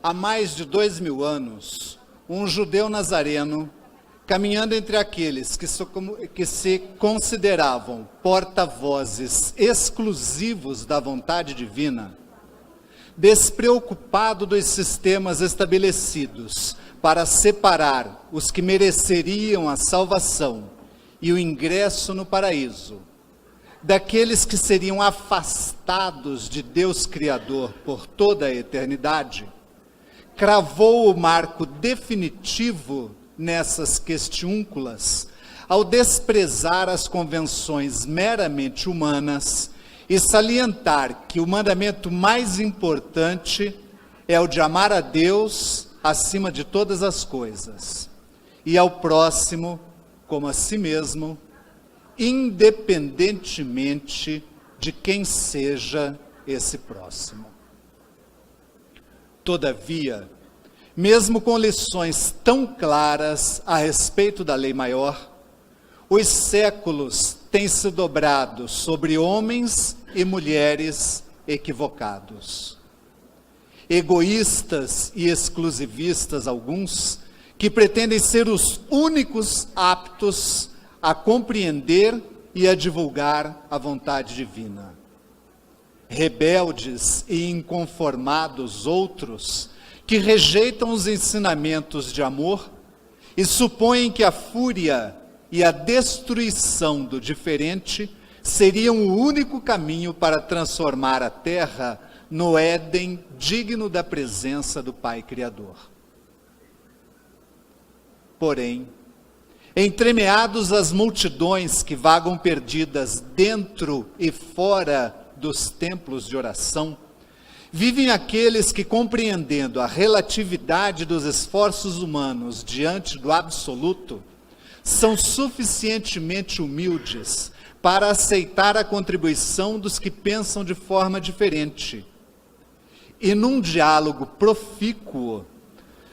Há mais de 2000 anos, um judeu nazareno, caminhando entre aqueles que se consideravam porta-vozes exclusivos da vontade divina, despreocupado dos sistemas estabelecidos para separar os que mereceriam a salvação e o ingresso no paraíso, daqueles que seriam afastados de Deus Criador por toda a eternidade, cravou o marco definitivo nessas questiúnculas, ao desprezar as convenções meramente humanas e salientar que o mandamento mais importante é o de amar a Deus acima de todas as coisas, e ao próximo como a si mesmo, independentemente de quem seja esse próximo. Todavia, mesmo com lições tão claras a respeito da lei maior, os séculos têm se dobrado sobre homens e mulheres equivocados. Egoístas e exclusivistas alguns, que pretendem ser os únicos aptos a compreender e a divulgar a vontade divina. Rebeldes e inconformados outros, que rejeitam os ensinamentos de amor e supõem que a fúria e a destruição do diferente seriam o único caminho para transformar a terra no Éden digno da presença do Pai Criador. Porém, entremeados as multidões que vagam perdidas dentro e fora dos templos de oração, vivem aqueles que, compreendendo a relatividade dos esforços humanos diante do absoluto, são suficientemente humildes para aceitar a contribuição dos que pensam de forma diferente, e num diálogo profícuo,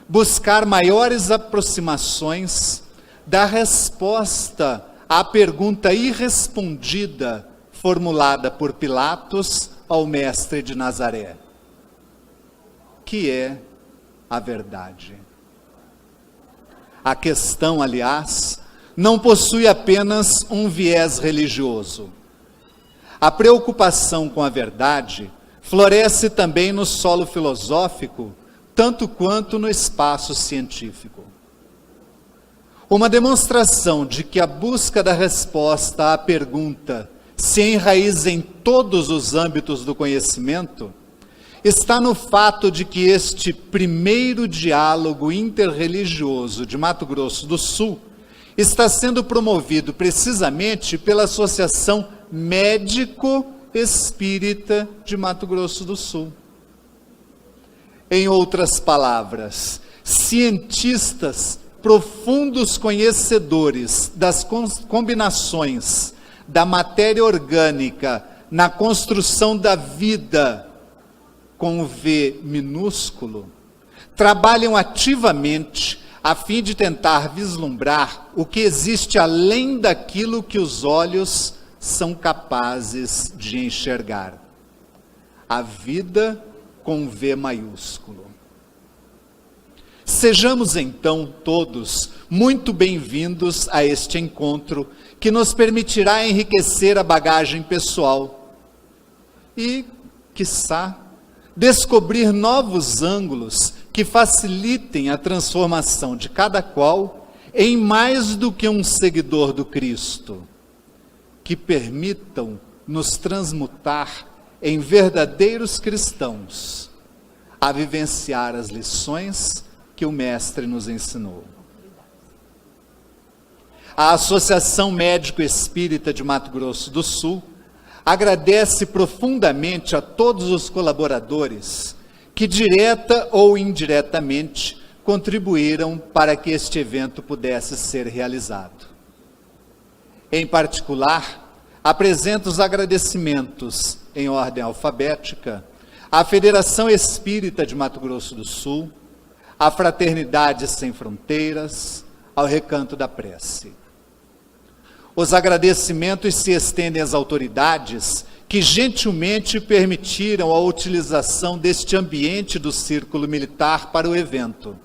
buscar maiores aproximações da resposta à pergunta irrespondida formulada por Pilatos ao mestre de Nazaré: que é a verdade? A questão, aliás, não possui apenas um viés religioso. A preocupação com a verdade floresce também no solo filosófico, tanto quanto no espaço científico. Uma demonstração de que a busca da resposta à pergunta se enraiza em todos os âmbitos do conhecimento está no fato de que este primeiro diálogo interreligioso de Mato Grosso do Sul está sendo promovido precisamente pela Associação Médico-Espírita de Mato Grosso do Sul. Em outras palavras, cientistas profundos conhecedores das combinações da matéria orgânica na construção da vida, com o V minúsculo, trabalham ativamente a fim de tentar vislumbrar o que existe além daquilo que os olhos são capazes de enxergar. A vida com V maiúsculo. Sejamos então todos muito bem-vindos a este encontro que nos permitirá enriquecer a bagagem pessoal e, quiçá, descobrir novos ângulos que facilitem a transformação de cada qual em mais do que um seguidor do Cristo, que permitam nos transmutar em verdadeiros cristãos, a vivenciar as lições que o Mestre nos ensinou. A Associação Médico Espírita de Mato Grosso do Sul agradece profundamente a todos os colaboradores que, direta ou indiretamente, contribuíram para que este evento pudesse ser realizado. Em particular, apresento os agradecimentos, em ordem alfabética, à Federação Espírita de Mato Grosso do Sul, à Fraternidade Sem Fronteiras, ao Recanto da Prece. Os agradecimentos se estendem às autoridades que gentilmente permitiram a utilização deste ambiente do Círculo Militar para o evento.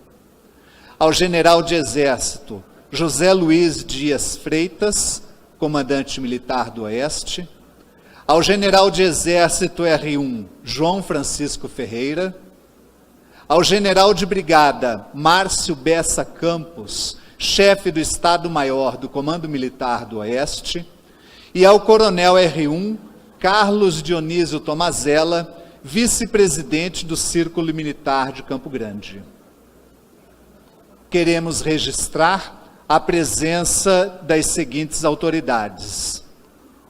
Ao general de Exército José Luiz Dias Freitas, comandante militar do Oeste, ao general de Exército R1 João Francisco Ferreira, ao general de brigada Márcio Bessa Campos, chefe do Estado-Maior do Comando Militar do Oeste, e ao coronel R1 Carlos Dionísio Tomazella, vice-presidente do Círculo Militar de Campo Grande. Queremos registrar a presença das seguintes autoridades: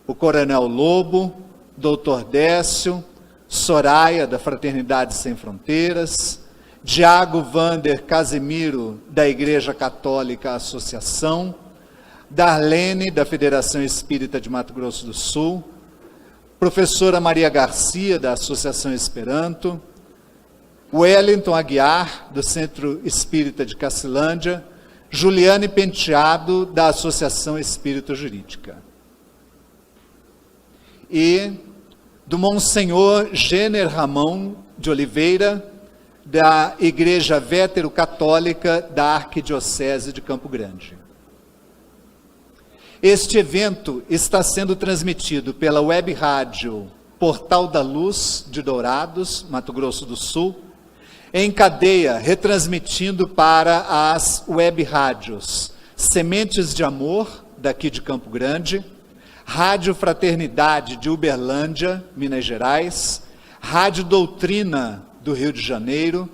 o coronel Lobo, doutor Décio, Soraya, da Fraternidade Sem Fronteiras, Diago Vander Casimiro, da Igreja Católica Associação, Darlene, da Federação Espírita de Mato Grosso do Sul, professora Maria Garcia, da Associação Esperanto, Wellington Aguiar, do Centro Espírita de Cacilândia, Juliane Penteado, da Associação Espírita Jurídica. E do Monsenhor Gêner Ramon de Oliveira, da Igreja Vétero-Católica da Arquidiocese de Campo Grande. Este evento está sendo transmitido pela web rádio Portal da Luz de Dourados, Mato Grosso do Sul, em cadeia, retransmitindo para as web rádios Sementes de Amor, daqui de Campo Grande, Rádio Fraternidade de Uberlândia, Minas Gerais, Rádio Doutrina do Rio de Janeiro,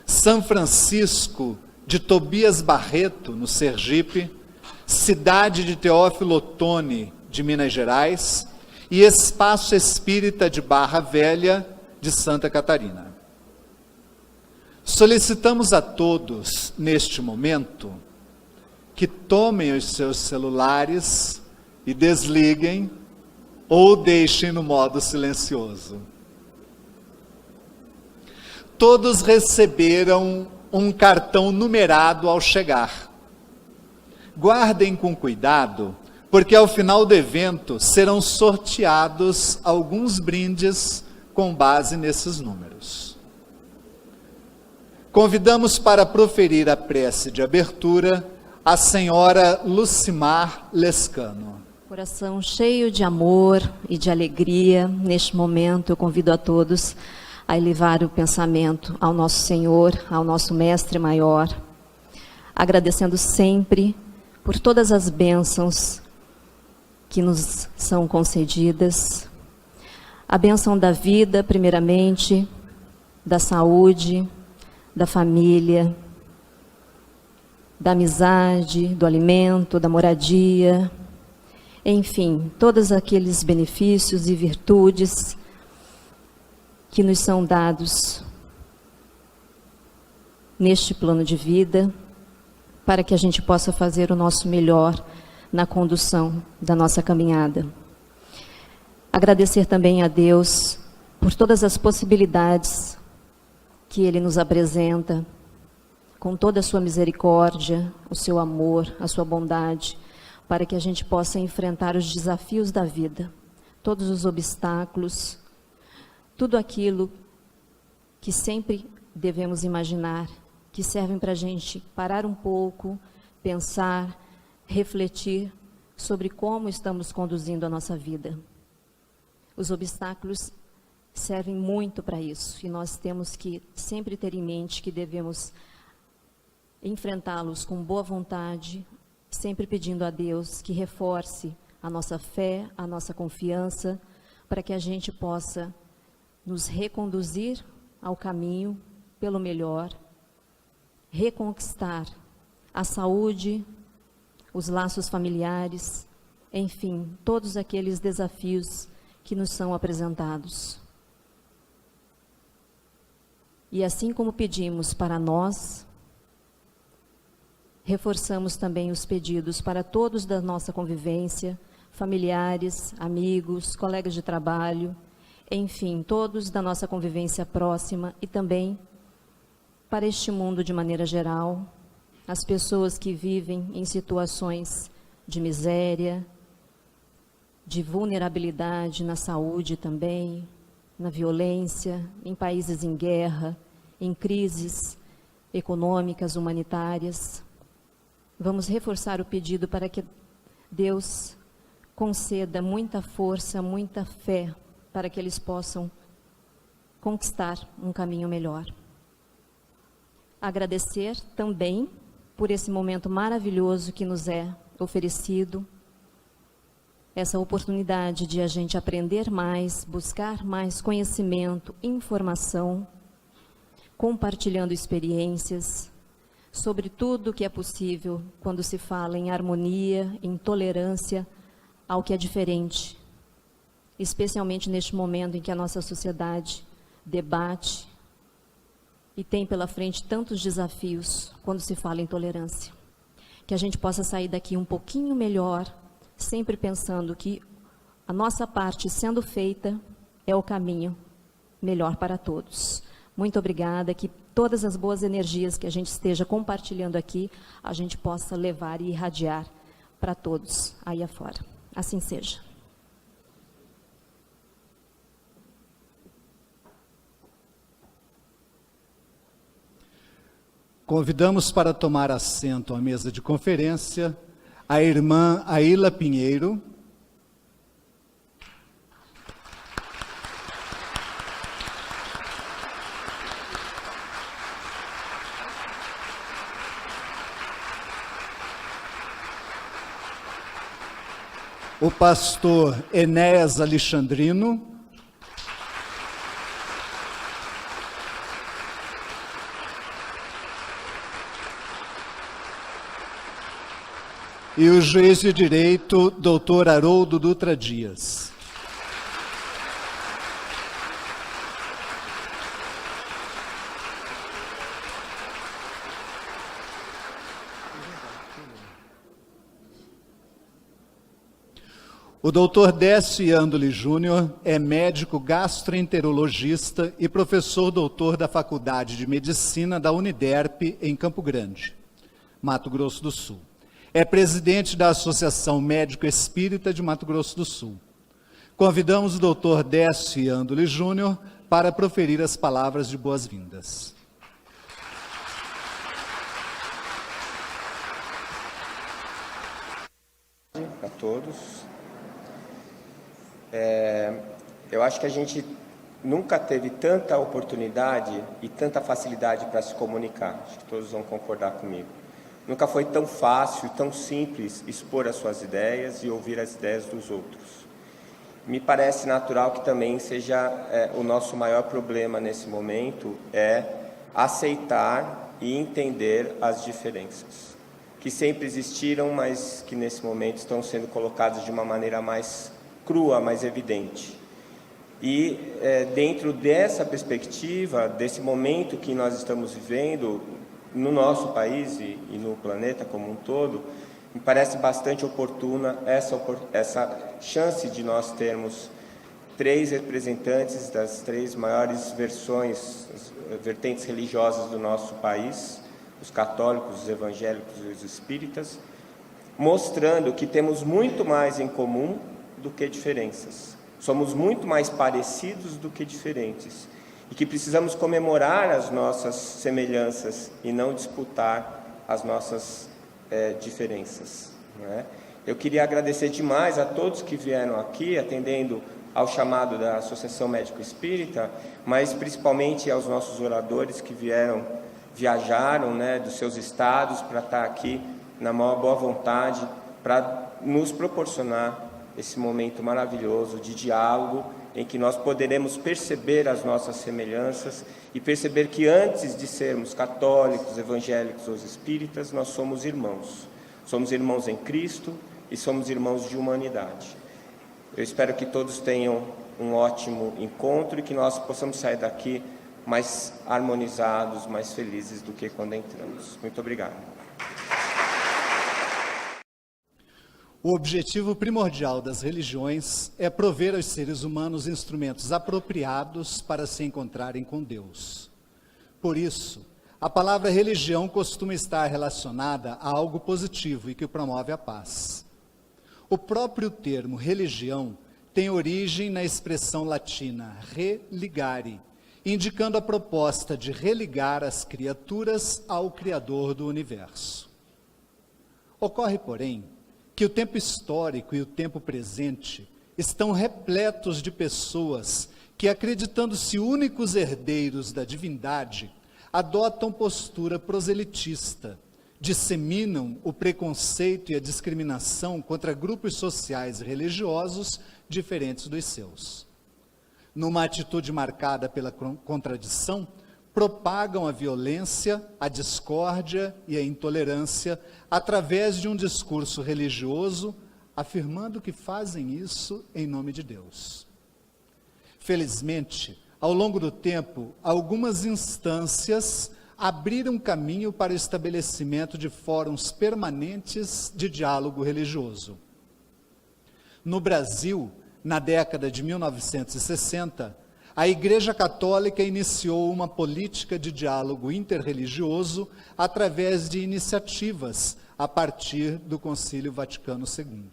São Francisco de Tobias Barreto, no Sergipe, Cidade de Teófilo Otoni, de Minas Gerais, e Espaço Espírita de Barra Velha, de Santa Catarina. Solicitamos a todos, neste momento, que tomem os seus celulares e desliguem ou deixem no modo silencioso. Todos receberam um cartão numerado ao chegar. Guardem com cuidado, porque ao final do evento serão sorteados alguns brindes com base nesses números. Convidamos para proferir a prece de abertura a senhora Lucimar Lescano. Coração cheio de amor e de alegria, neste momento eu convido a todos a elevar o pensamento ao nosso Senhor, ao nosso Mestre Maior, agradecendo sempre por todas as bênçãos que nos são concedidas, a bênção da vida, primeiramente, da saúde, da família, da amizade, do alimento, da moradia, enfim, todos aqueles benefícios e virtudes que nos são dados neste plano de vida, para que a gente possa fazer o nosso melhor na condução da nossa caminhada. Agradecer também a Deus por todas as possibilidades que Ele nos apresenta, com toda a sua misericórdia, o seu amor, a sua bondade, para que a gente possa enfrentar os desafios da vida, todos os obstáculos, tudo aquilo que sempre devemos imaginar, que servem para a gente parar um pouco, pensar, refletir sobre como estamos conduzindo a nossa vida. Os obstáculos servem muito para isso, e nós temos que sempre ter em mente que devemos enfrentá-los com boa vontade, sempre pedindo a Deus que reforce a nossa fé, a nossa confiança, para que a gente possa nos reconduzir ao caminho pelo melhor, reconquistar a saúde, os laços familiares, enfim, todos aqueles desafios que nos são apresentados. E assim como pedimos para nós, reforçamos também os pedidos para todos da nossa convivência, familiares, amigos, colegas de trabalho, enfim, todos da nossa convivência próxima e também para este mundo de maneira geral, as pessoas que vivem em situações de miséria, de vulnerabilidade na saúde também, na violência, em países em guerra, em crises econômicas, humanitárias. Vamos reforçar o pedido para que Deus conceda muita força, muita fé, para que eles possam conquistar um caminho melhor. Agradecer também por esse momento maravilhoso que nos é oferecido, essa oportunidade de a gente aprender mais, buscar mais conhecimento, informação, compartilhando experiências sobre tudo o que é possível quando se fala em harmonia, em tolerância ao que é diferente, especialmente neste momento em que a nossa sociedade debate e tem pela frente tantos desafios quando se fala em tolerância. Que a gente possa sair daqui um pouquinho melhor, sempre pensando que a nossa parte sendo feita é o caminho melhor para todos. Muito obrigada, que todas as boas energias que a gente esteja compartilhando aqui, a gente possa levar e irradiar para todos aí afora. Assim seja. Convidamos para tomar assento à mesa de conferência a irmã Aila Pinheiro, o pastor Enéas Alexandrino, e o juiz de direito, doutor Haroldo Dutra Dias. O doutor Décio Andoli Júnior é médico gastroenterologista e professor doutor da Faculdade de Medicina da Uniderp em Campo Grande, Mato Grosso do Sul. É presidente da Associação Médico Espírita de Mato Grosso do Sul. Convidamos o doutor Décio Andoli Júnior para proferir as palavras de boas-vindas. A todos. Eu acho que a gente nunca teve tanta oportunidade e tanta facilidade para se comunicar. Acho que todos vão concordar comigo. Nunca foi tão fácil, tão simples expor as suas ideias e ouvir as ideias dos outros. Me parece natural que também seja o nosso maior problema nesse momento é aceitar e entender as diferenças, que sempre existiram, mas que nesse momento estão sendo colocadas de uma maneira mais crua, mais evidente. E dentro dessa perspectiva, desse momento que nós estamos vivendo, no nosso país e no planeta como um todo, me parece bastante oportuna essa chance de nós termos três representantes das três maiores vertentes religiosas do nosso país, os católicos, os evangélicos e os espíritas, mostrando que temos muito mais em comum do que diferenças. Somos muito mais parecidos do que diferentes. E que precisamos comemorar as nossas semelhanças e não disputar as nossas diferenças, não é? Eu queria agradecer demais a todos que vieram aqui, atendendo ao chamado da Associação Médico Espírita, mas principalmente aos nossos oradores que viajaram, né, dos seus estados para estar aqui na maior boa vontade, para nos proporcionar esse momento maravilhoso de diálogo, em que nós poderemos perceber as nossas semelhanças e perceber que antes de sermos católicos, evangélicos ou espíritas, nós somos irmãos. Somos irmãos em Cristo e somos irmãos de humanidade. Eu espero que todos tenham um ótimo encontro e que nós possamos sair daqui mais harmonizados, mais felizes do que quando entramos. Muito obrigado. O objetivo primordial das religiões é prover aos seres humanos instrumentos apropriados para se encontrarem com Deus. Por isso, a palavra religião costuma estar relacionada a algo positivo e que promove a paz. O próprio termo religião tem origem na expressão latina religare, indicando a proposta de religar as criaturas ao Criador do universo. Ocorre, porém, que o tempo histórico e o tempo presente estão repletos de pessoas que, acreditando-se únicos herdeiros da divindade, adotam postura proselitista, disseminam o preconceito e a discriminação contra grupos sociais e religiosos diferentes dos seus. Numa atitude marcada pela contradição, propagam a violência, a discórdia e a intolerância através de um discurso religioso, afirmando que fazem isso em nome de Deus. Felizmente, ao longo do tempo, algumas instâncias abriram caminho para o estabelecimento de fóruns permanentes de diálogo religioso. No Brasil, na década de 1960, a Igreja Católica iniciou uma política de diálogo interreligioso através de iniciativas a partir do Concílio Vaticano II.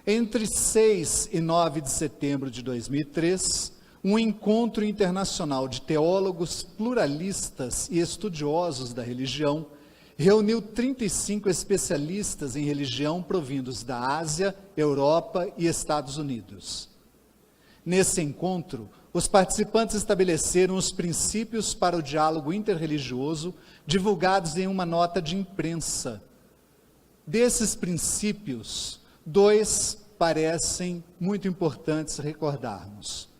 Entre 6 e 9 de setembro de 2003, um encontro internacional de teólogos pluralistas e estudiosos da religião reuniu 35 especialistas em religião provindos da Ásia, Europa e Estados Unidos. Nesse encontro, os participantes estabeleceram os princípios para o diálogo interreligioso, divulgados em uma nota de imprensa. Desses princípios, 2 parecem muito importantes recordarmos.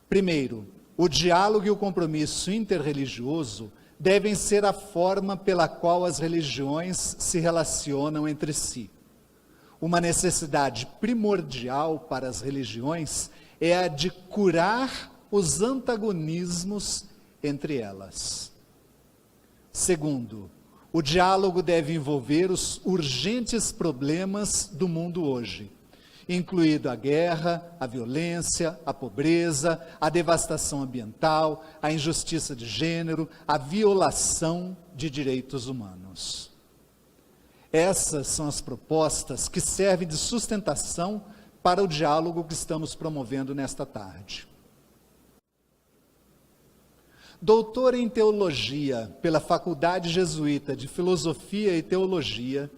Primeiro, o diálogo e o compromisso interreligioso devem ser a forma pela qual as religiões se relacionam entre si. Uma necessidade primordial para as religiões é a de curar os antagonismos entre elas. Segundo, o diálogo deve envolver os urgentes problemas do mundo hoje, incluído a guerra, a violência, a pobreza, a devastação ambiental, a injustiça de gênero, a violação de direitos humanos. Essas são as propostas que servem de sustentação para o diálogo que estamos promovendo nesta tarde. Doutor em Teologia pela Faculdade Jesuíta de Filosofia e Teologia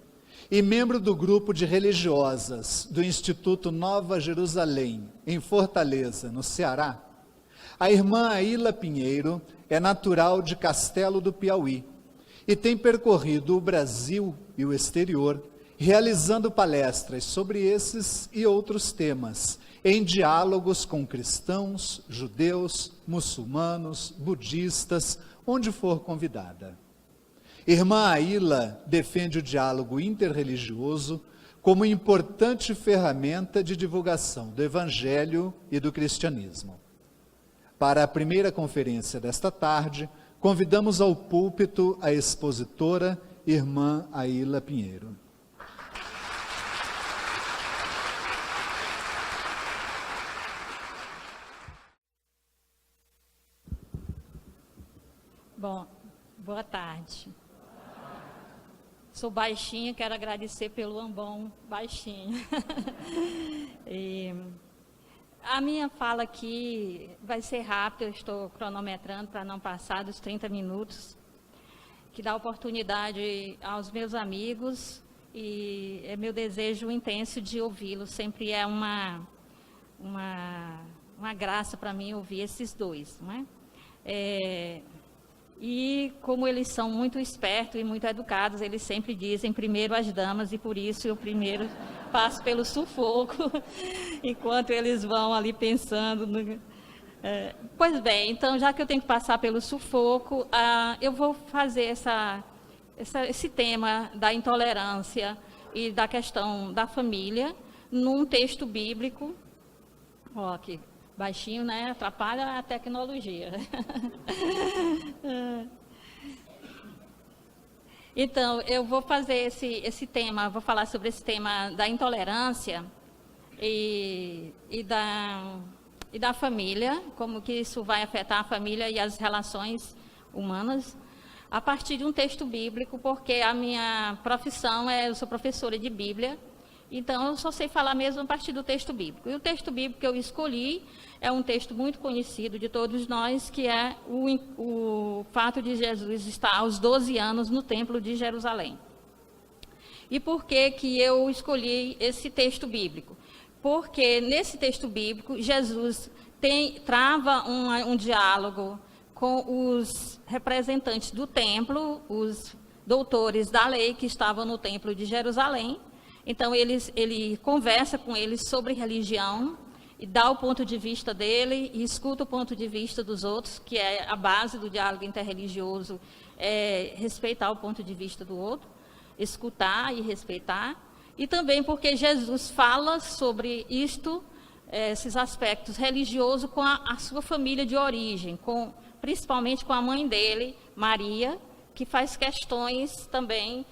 e membro do grupo de religiosas do Instituto Nova Jerusalém, em Fortaleza, no Ceará, a irmã Aila Pinheiro é natural de Castelo do Piauí e tem percorrido o Brasil e o exterior, realizando palestras sobre esses e outros temas, em diálogos com cristãos, judeus, muçulmanos, budistas, onde for convidada. Irmã Aila defende o diálogo interreligioso como importante ferramenta de divulgação do Evangelho e do cristianismo. Para a primeira conferência desta tarde, convidamos ao púlpito a expositora, irmã Aila Pinheiro. Bom, boa tarde. Sou baixinha, quero agradecer pelo ambão baixinho. A minha fala aqui vai ser rápida, eu estou cronometrando para não passar dos 30 minutos, que dá oportunidade aos meus amigos e é meu desejo intenso de ouvi-los. Sempre é uma graça para mim ouvir esses dois, não é? E como eles são muito espertos e muito educados, eles sempre dizem primeiro as damas, e por isso eu primeiro passo pelo sufoco, enquanto eles vão ali pensando. Pois bem, então já que eu tenho que passar pelo sufoco, eu vou fazer esse tema da intolerância e da questão da família num texto bíblico. Ó, aqui. Baixinho, né? Atrapalha a tecnologia. Então, eu vou fazer esse tema, vou falar sobre esse tema da intolerância e da família, como que isso vai afetar a família e as relações humanas, a partir de um texto bíblico, porque a minha profissão eu sou professora de Bíblia, então eu só sei falar mesmo a partir do texto bíblico. E o texto bíblico que eu escolhi é um texto muito conhecido de todos nós, que é o fato de Jesus estar aos 12 anos no Templo de Jerusalém. E por que que eu escolhi esse texto bíblico? Porque nesse texto bíblico, Jesus trava um diálogo com os representantes do templo, os doutores da lei que estavam no Templo de Jerusalém. Então, ele conversa com eles sobre religião, e dá o ponto de vista dele, e escuta o ponto de vista dos outros, que é a base do diálogo interreligioso, respeitar o ponto de vista do outro, escutar e respeitar. E também porque Jesus fala sobre isto, esses aspectos religiosos, com a sua família de origem, principalmente com a mãe dele, Maria, que faz questões também,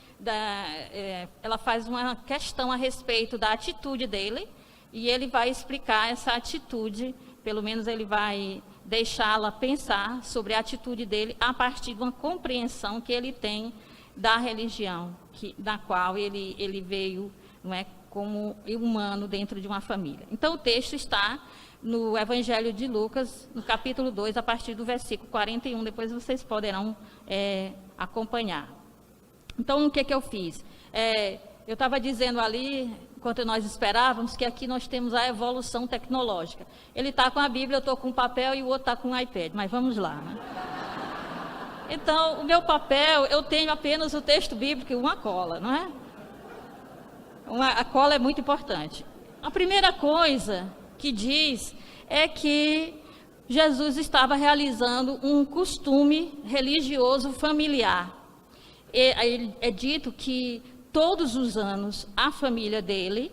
ela faz uma questão a respeito da atitude dele, e ele vai explicar essa atitude, pelo menos ele vai deixá-la pensar sobre a atitude dele a partir de uma compreensão que ele tem da religião, da qual ele veio, não é, como humano dentro de uma família. Então, o texto está no Evangelho de Lucas, no capítulo 2, a partir do versículo 41, depois vocês poderão acompanhar. Então, o que eu fiz? Eu estava dizendo ali, enquanto nós esperávamos, que aqui nós temos a evolução tecnológica. Ele está com a Bíblia, eu estou com o papel e o outro está com o iPad, mas vamos lá, né? Então, o meu papel, eu tenho apenas o texto bíblico e uma cola, não é? A cola é muito importante. A primeira coisa que diz é que Jesus estava realizando um costume religioso familiar. É dito que todos os anos a família dele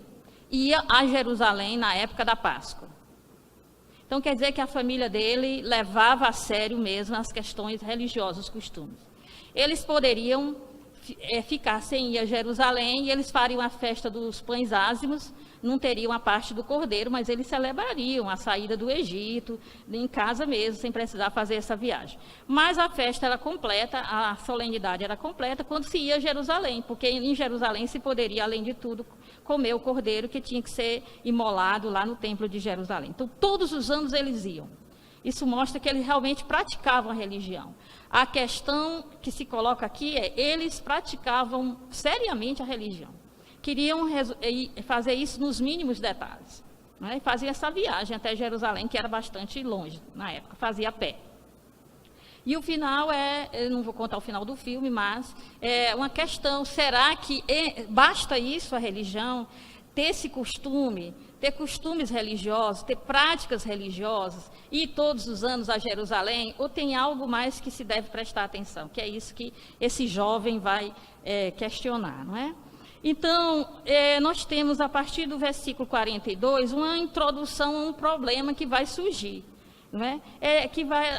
ia a Jerusalém na época da Páscoa. Então quer dizer que a família dele levava a sério mesmo as questões religiosas, os costumes. Eles poderiam ficar sem ir a Jerusalém, e eles fariam a festa dos pães ázimos, não teriam a parte do cordeiro, mas eles celebrariam a saída do Egito, em casa mesmo, sem precisar fazer essa viagem. Mas a festa era completa, a solenidade era completa quando se ia a Jerusalém, porque em Jerusalém se poderia, além de tudo, comer o cordeiro que tinha que ser imolado lá no Templo de Jerusalém. Então, todos os anos eles iam. Isso mostra que eles realmente praticavam a religião. A questão que se coloca aqui eles praticavam seriamente a religião. Queriam fazer isso nos mínimos detalhes. Né? E faziam essa viagem até Jerusalém, que era bastante longe na época, fazia a pé. E o final eu não vou contar o final do filme, mas é uma questão, será que basta isso a religião, ter esse costume, ter costumes religiosos, ter práticas religiosas, ir todos os anos a Jerusalém, ou tem algo mais que se deve prestar atenção? Que é isso que esse jovem vai questionar, não é? Então, nós temos a partir do versículo 42, uma introdução a um problema que vai surgir. Não é?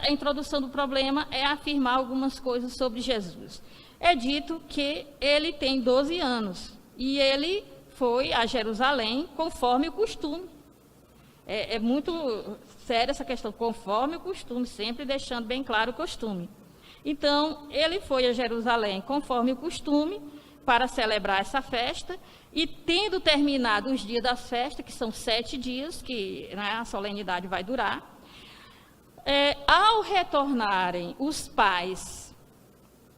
A introdução do problema é afirmar algumas coisas sobre Jesus. É dito que ele tem 12 anos e ele foi a Jerusalém conforme o costume. É muito séria essa questão, conforme o costume, sempre deixando bem claro o costume. Então, ele foi a Jerusalém conforme o costume para celebrar essa festa, e tendo terminado os dias da festa, que são 7 dias, que a solenidade vai durar, ao retornarem os pais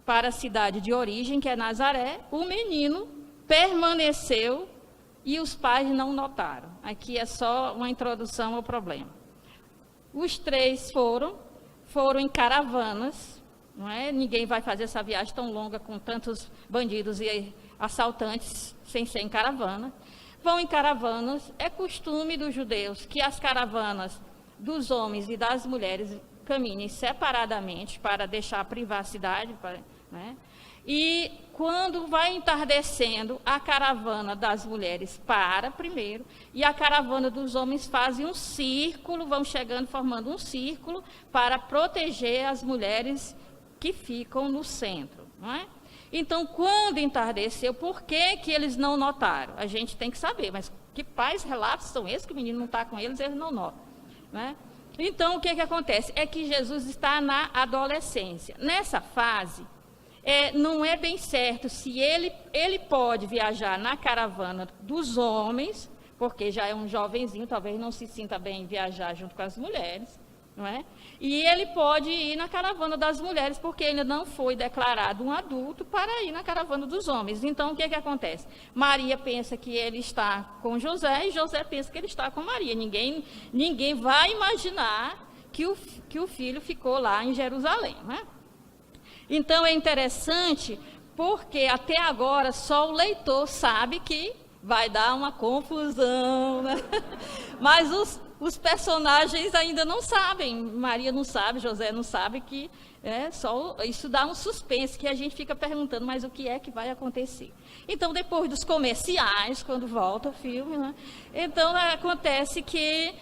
para a cidade de origem, que é Nazaré, o menino permaneceu e os pais não notaram. Aqui é só uma introdução ao problema. Os 3 foram em caravanas, não é? Ninguém vai fazer essa viagem tão longa com tantos bandidos e assaltantes sem ser em caravana. Vão em caravanas. É costume dos judeus que as caravanas dos homens e das mulheres caminhem separadamente para deixar a privacidade, né? E quando vai entardecendo, a caravana das mulheres para primeiro, e a caravana dos homens fazem um círculo, vão chegando formando um círculo para proteger as mulheres que ficam no centro, não é? Então, quando entardeceu, por que eles não notaram? A gente tem que saber, mas que pais relatos são esses que o menino não está com eles não notam, né? Então, o que acontece? É que Jesus está na adolescência. Nessa fase, não é bem certo se ele pode viajar na caravana dos homens, porque já é um jovenzinho, talvez não se sinta bem em viajar junto com as mulheres, não é? E ele pode ir na caravana das mulheres, porque ainda não foi declarado um adulto para ir na caravana dos homens. Então, o que acontece? Maria pensa que ele está com José, e José pensa que ele está com Maria. Ninguém vai imaginar que o filho ficou lá em Jerusalém, não é? Então, é interessante, porque até agora só o leitor sabe que vai dar uma confusão, né? Mas os personagens ainda não sabem, Maria não sabe, José não sabe, que isso dá um suspense, que a gente fica perguntando, mas o que é que vai acontecer? Então, depois dos comerciais, quando volta o filme, né? Então, acontece que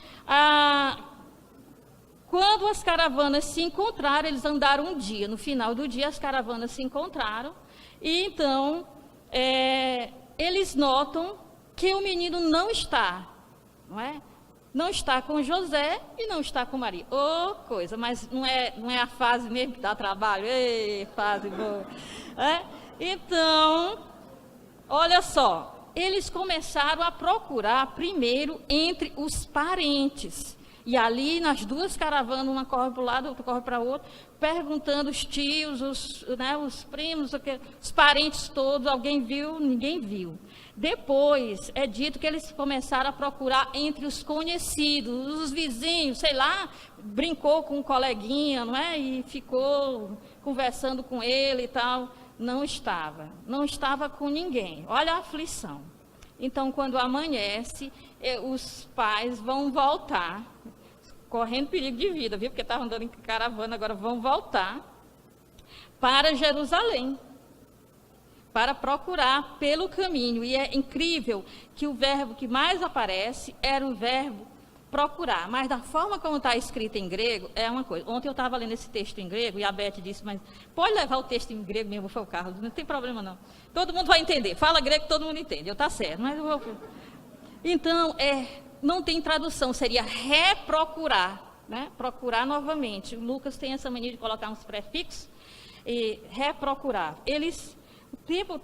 quando as caravanas se encontraram, eles andaram um dia, no final do dia as caravanas se encontraram, e então eles notam que o menino não está, não é? Não está com José e não está com Maria. Oh, coisa, mas não é a fase mesmo que dá trabalho? Ei, fase boa. Então, olha só, eles começaram a procurar primeiro entre os parentes. E ali, nas duas caravanas, uma corre para o lado, outra corre para o outro, perguntando os tios, os primos, os parentes todos, alguém viu? Ninguém viu. Depois, é dito que eles começaram a procurar entre os conhecidos, os vizinhos, sei lá, brincou com um coleguinha, não é? E ficou conversando com ele e tal. Não estava com ninguém. Olha a aflição. Então, quando amanhece, os pais vão voltar, correndo perigo de vida, viu? Porque estavam andando em caravana, agora vão voltar para Jerusalém, para procurar pelo caminho. E é incrível que o verbo que mais aparece era o verbo procurar, mas da forma como está escrito em grego, é uma coisa. Ontem eu estava lendo esse texto em grego, e a Beth disse, mas pode levar o texto em grego mesmo, foi o Carlos, não tem problema não. Todo mundo vai entender, fala grego, todo mundo entende, eu está certo, mas eu vou... Então, não tem tradução, seria reprocurar, né? Procurar novamente. O Lucas tem essa mania de colocar uns prefixos, e reprocurar.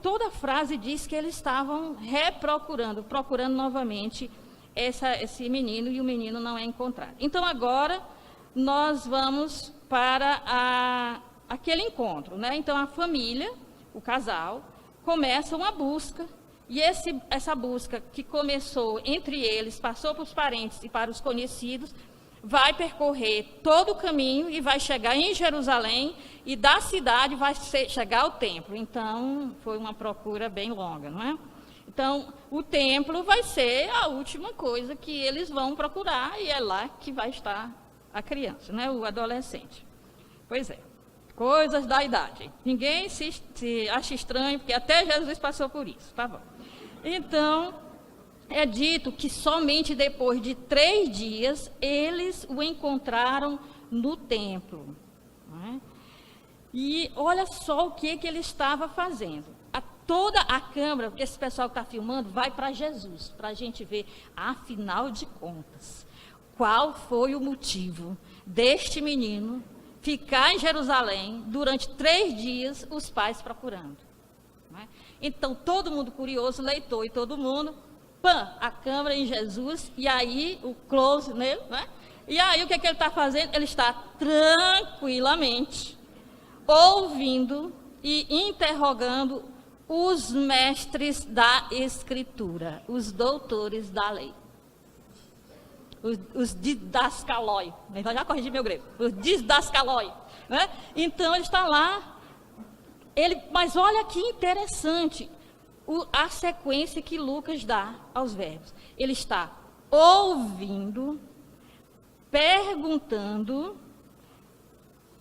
Toda a frase diz que eles estavam procurando novamente esse menino, e o menino não é encontrado. Então, agora, nós vamos para aquele encontro, né? Então, a família, o casal, começa uma busca, e essa busca que começou entre eles, passou para os parentes e para os conhecidos, vai percorrer todo o caminho e vai chegar em Jerusalém, e da cidade vai chegar ao templo. Então, foi uma procura bem longa, não é? Então, o templo vai ser a última coisa que eles vão procurar, e é lá que vai estar a criança, né? O adolescente. Pois é, coisas da idade. Ninguém se acha estranho, porque até Jesus passou por isso, tá bom? Então, é dito que somente depois de 3 dias, eles o encontraram no templo. Não é? E olha só o que ele estava fazendo. Toda a câmera, esse pessoal que está filmando, vai para Jesus, para a gente ver, afinal de contas, qual foi o motivo deste menino ficar em Jerusalém durante 3 dias, os pais procurando. Não é? Então, todo mundo curioso, leitor e todo mundo, a câmera em Jesus, e aí o close nele, né? E aí o que ele está fazendo? Ele está tranquilamente ouvindo e interrogando os mestres da Escritura, os doutores da lei, os didascaloi, já corrigi meu grego, os didascaloi, né? Então ele está lá, mas olha que interessante, a sequência que Lucas dá aos verbos. Ele está ouvindo, perguntando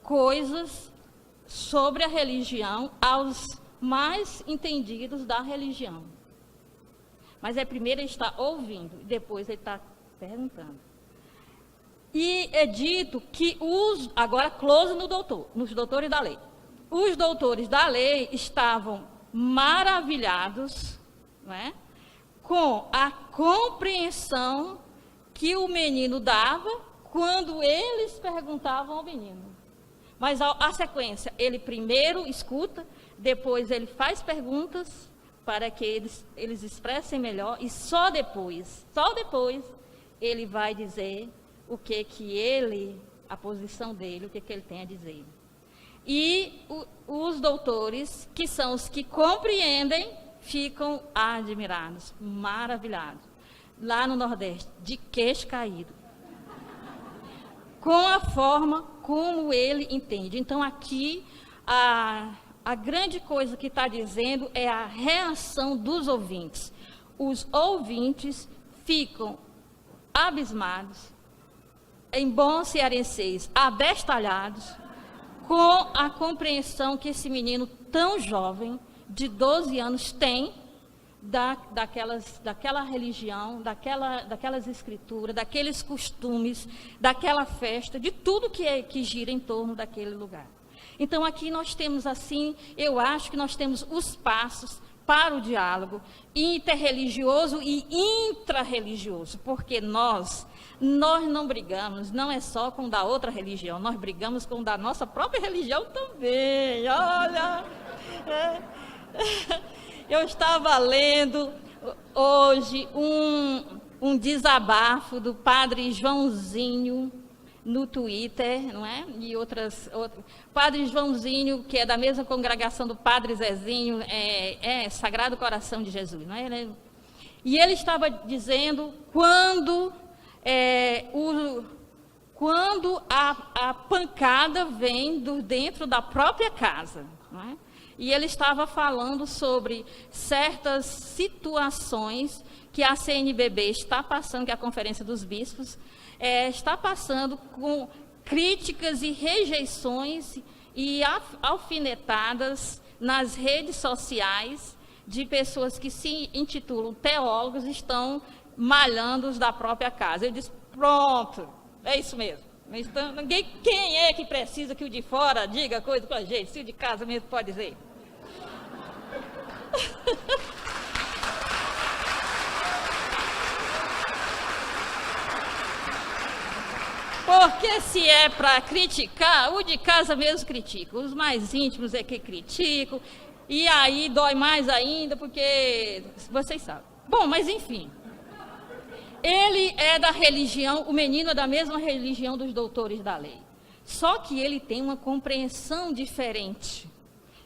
coisas sobre a religião aos mais entendidos da religião. Mas primeiro ele está ouvindo, depois ele está perguntando. E é dito que agora close nos doutores da lei. Os doutores da lei estavam maravilhados, não é? Com a compreensão que o menino dava quando eles perguntavam ao menino. Mas a sequência, ele primeiro escuta, depois ele faz perguntas para que eles expressem melhor, e só depois, ele vai dizer o que ele, a posição dele, o que ele tem a dizer. E os doutores, que são os que compreendem, ficam admirados, maravilhados. Lá no Nordeste, de queixo caído, com a forma como ele entende. Então, aqui, a grande coisa que está dizendo é a reação dos ouvintes. Os ouvintes ficam abismados, em bom cearenseis, abestalhados, com a compreensão que esse menino tão jovem, de 12 anos, tem daquela religião, daquelas escrituras, daqueles costumes, daquela festa, de tudo que gira em torno daquele lugar. Então, aqui nós temos, assim, eu acho que nós temos os passos para o diálogo interreligioso e intrarreligioso, porque nós não brigamos, não é só com o da outra religião, nós brigamos com o da nossa própria religião também. Olha, eu estava lendo hoje um desabafo do padre Joãozinho no Twitter, não é? E outras. Padre Joãozinho, que é da mesma congregação do Padre Zezinho, Sagrado Coração de Jesus, não é? E ele estava dizendo quando a pancada vem dentro da própria casa, não é? E ele estava falando sobre certas situações que a CNBB está passando, que é a Conferência dos Bispos, está passando com críticas e rejeições e alfinetadas nas redes sociais de pessoas que se intitulam teólogos, estão malhando os da própria casa. Eu disse, pronto, é isso mesmo. Então, quem é que precisa que o de fora diga coisa com a gente, se o de casa mesmo pode dizer? Porque se é para criticar, o de casa mesmo critica, os mais íntimos é que criticam, e aí dói mais ainda, porque vocês sabem. Bom, mas enfim, ele é da religião, o menino é da mesma religião dos doutores da lei, só que ele tem uma compreensão diferente.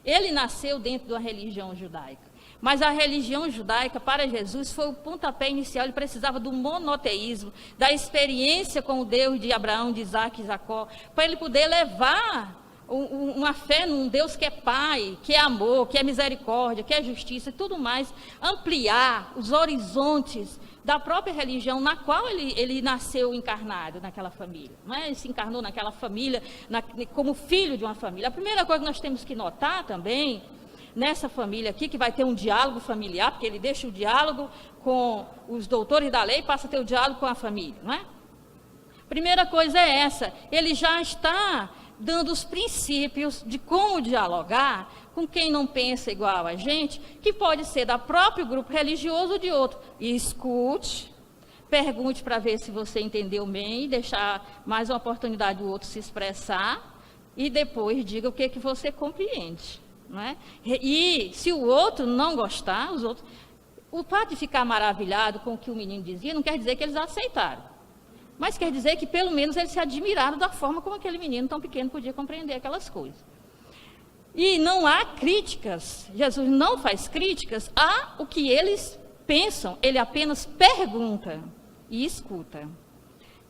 Ele nasceu dentro de uma religião judaica, mas a religião judaica para Jesus foi o pontapé inicial. Ele precisava do monoteísmo, da experiência com o Deus de Abraão, de Isaac e Jacó, para ele poder levar uma fé num Deus que é Pai, que é amor, que é misericórdia, que é justiça e tudo mais, ampliar os horizontes da própria religião na qual ele nasceu encarnado naquela família. Não é? Ele se encarnou naquela família, como filho de uma família. A primeira coisa que nós temos que notar também, nessa família aqui, que vai ter um diálogo familiar, porque ele deixa o diálogo com os doutores da lei e passa a ter o diálogo com a família, não é? Primeira coisa é essa, ele já está dando os princípios de como dialogar com quem não pensa igual a gente, que pode ser da próprio grupo religioso ou de outro. E escute, pergunte para ver se você entendeu bem, deixar mais uma oportunidade do outro se expressar, e depois diga o que você compreende. Não é? E se o outro não gostar, o fato de ficar maravilhado com o que o menino dizia, não quer dizer que eles aceitaram. Mas quer dizer que pelo menos eles se admiraram da forma como aquele menino tão pequeno podia compreender aquelas coisas. E não há críticas, Jesus não faz críticas a o que eles pensam, ele apenas pergunta e escuta.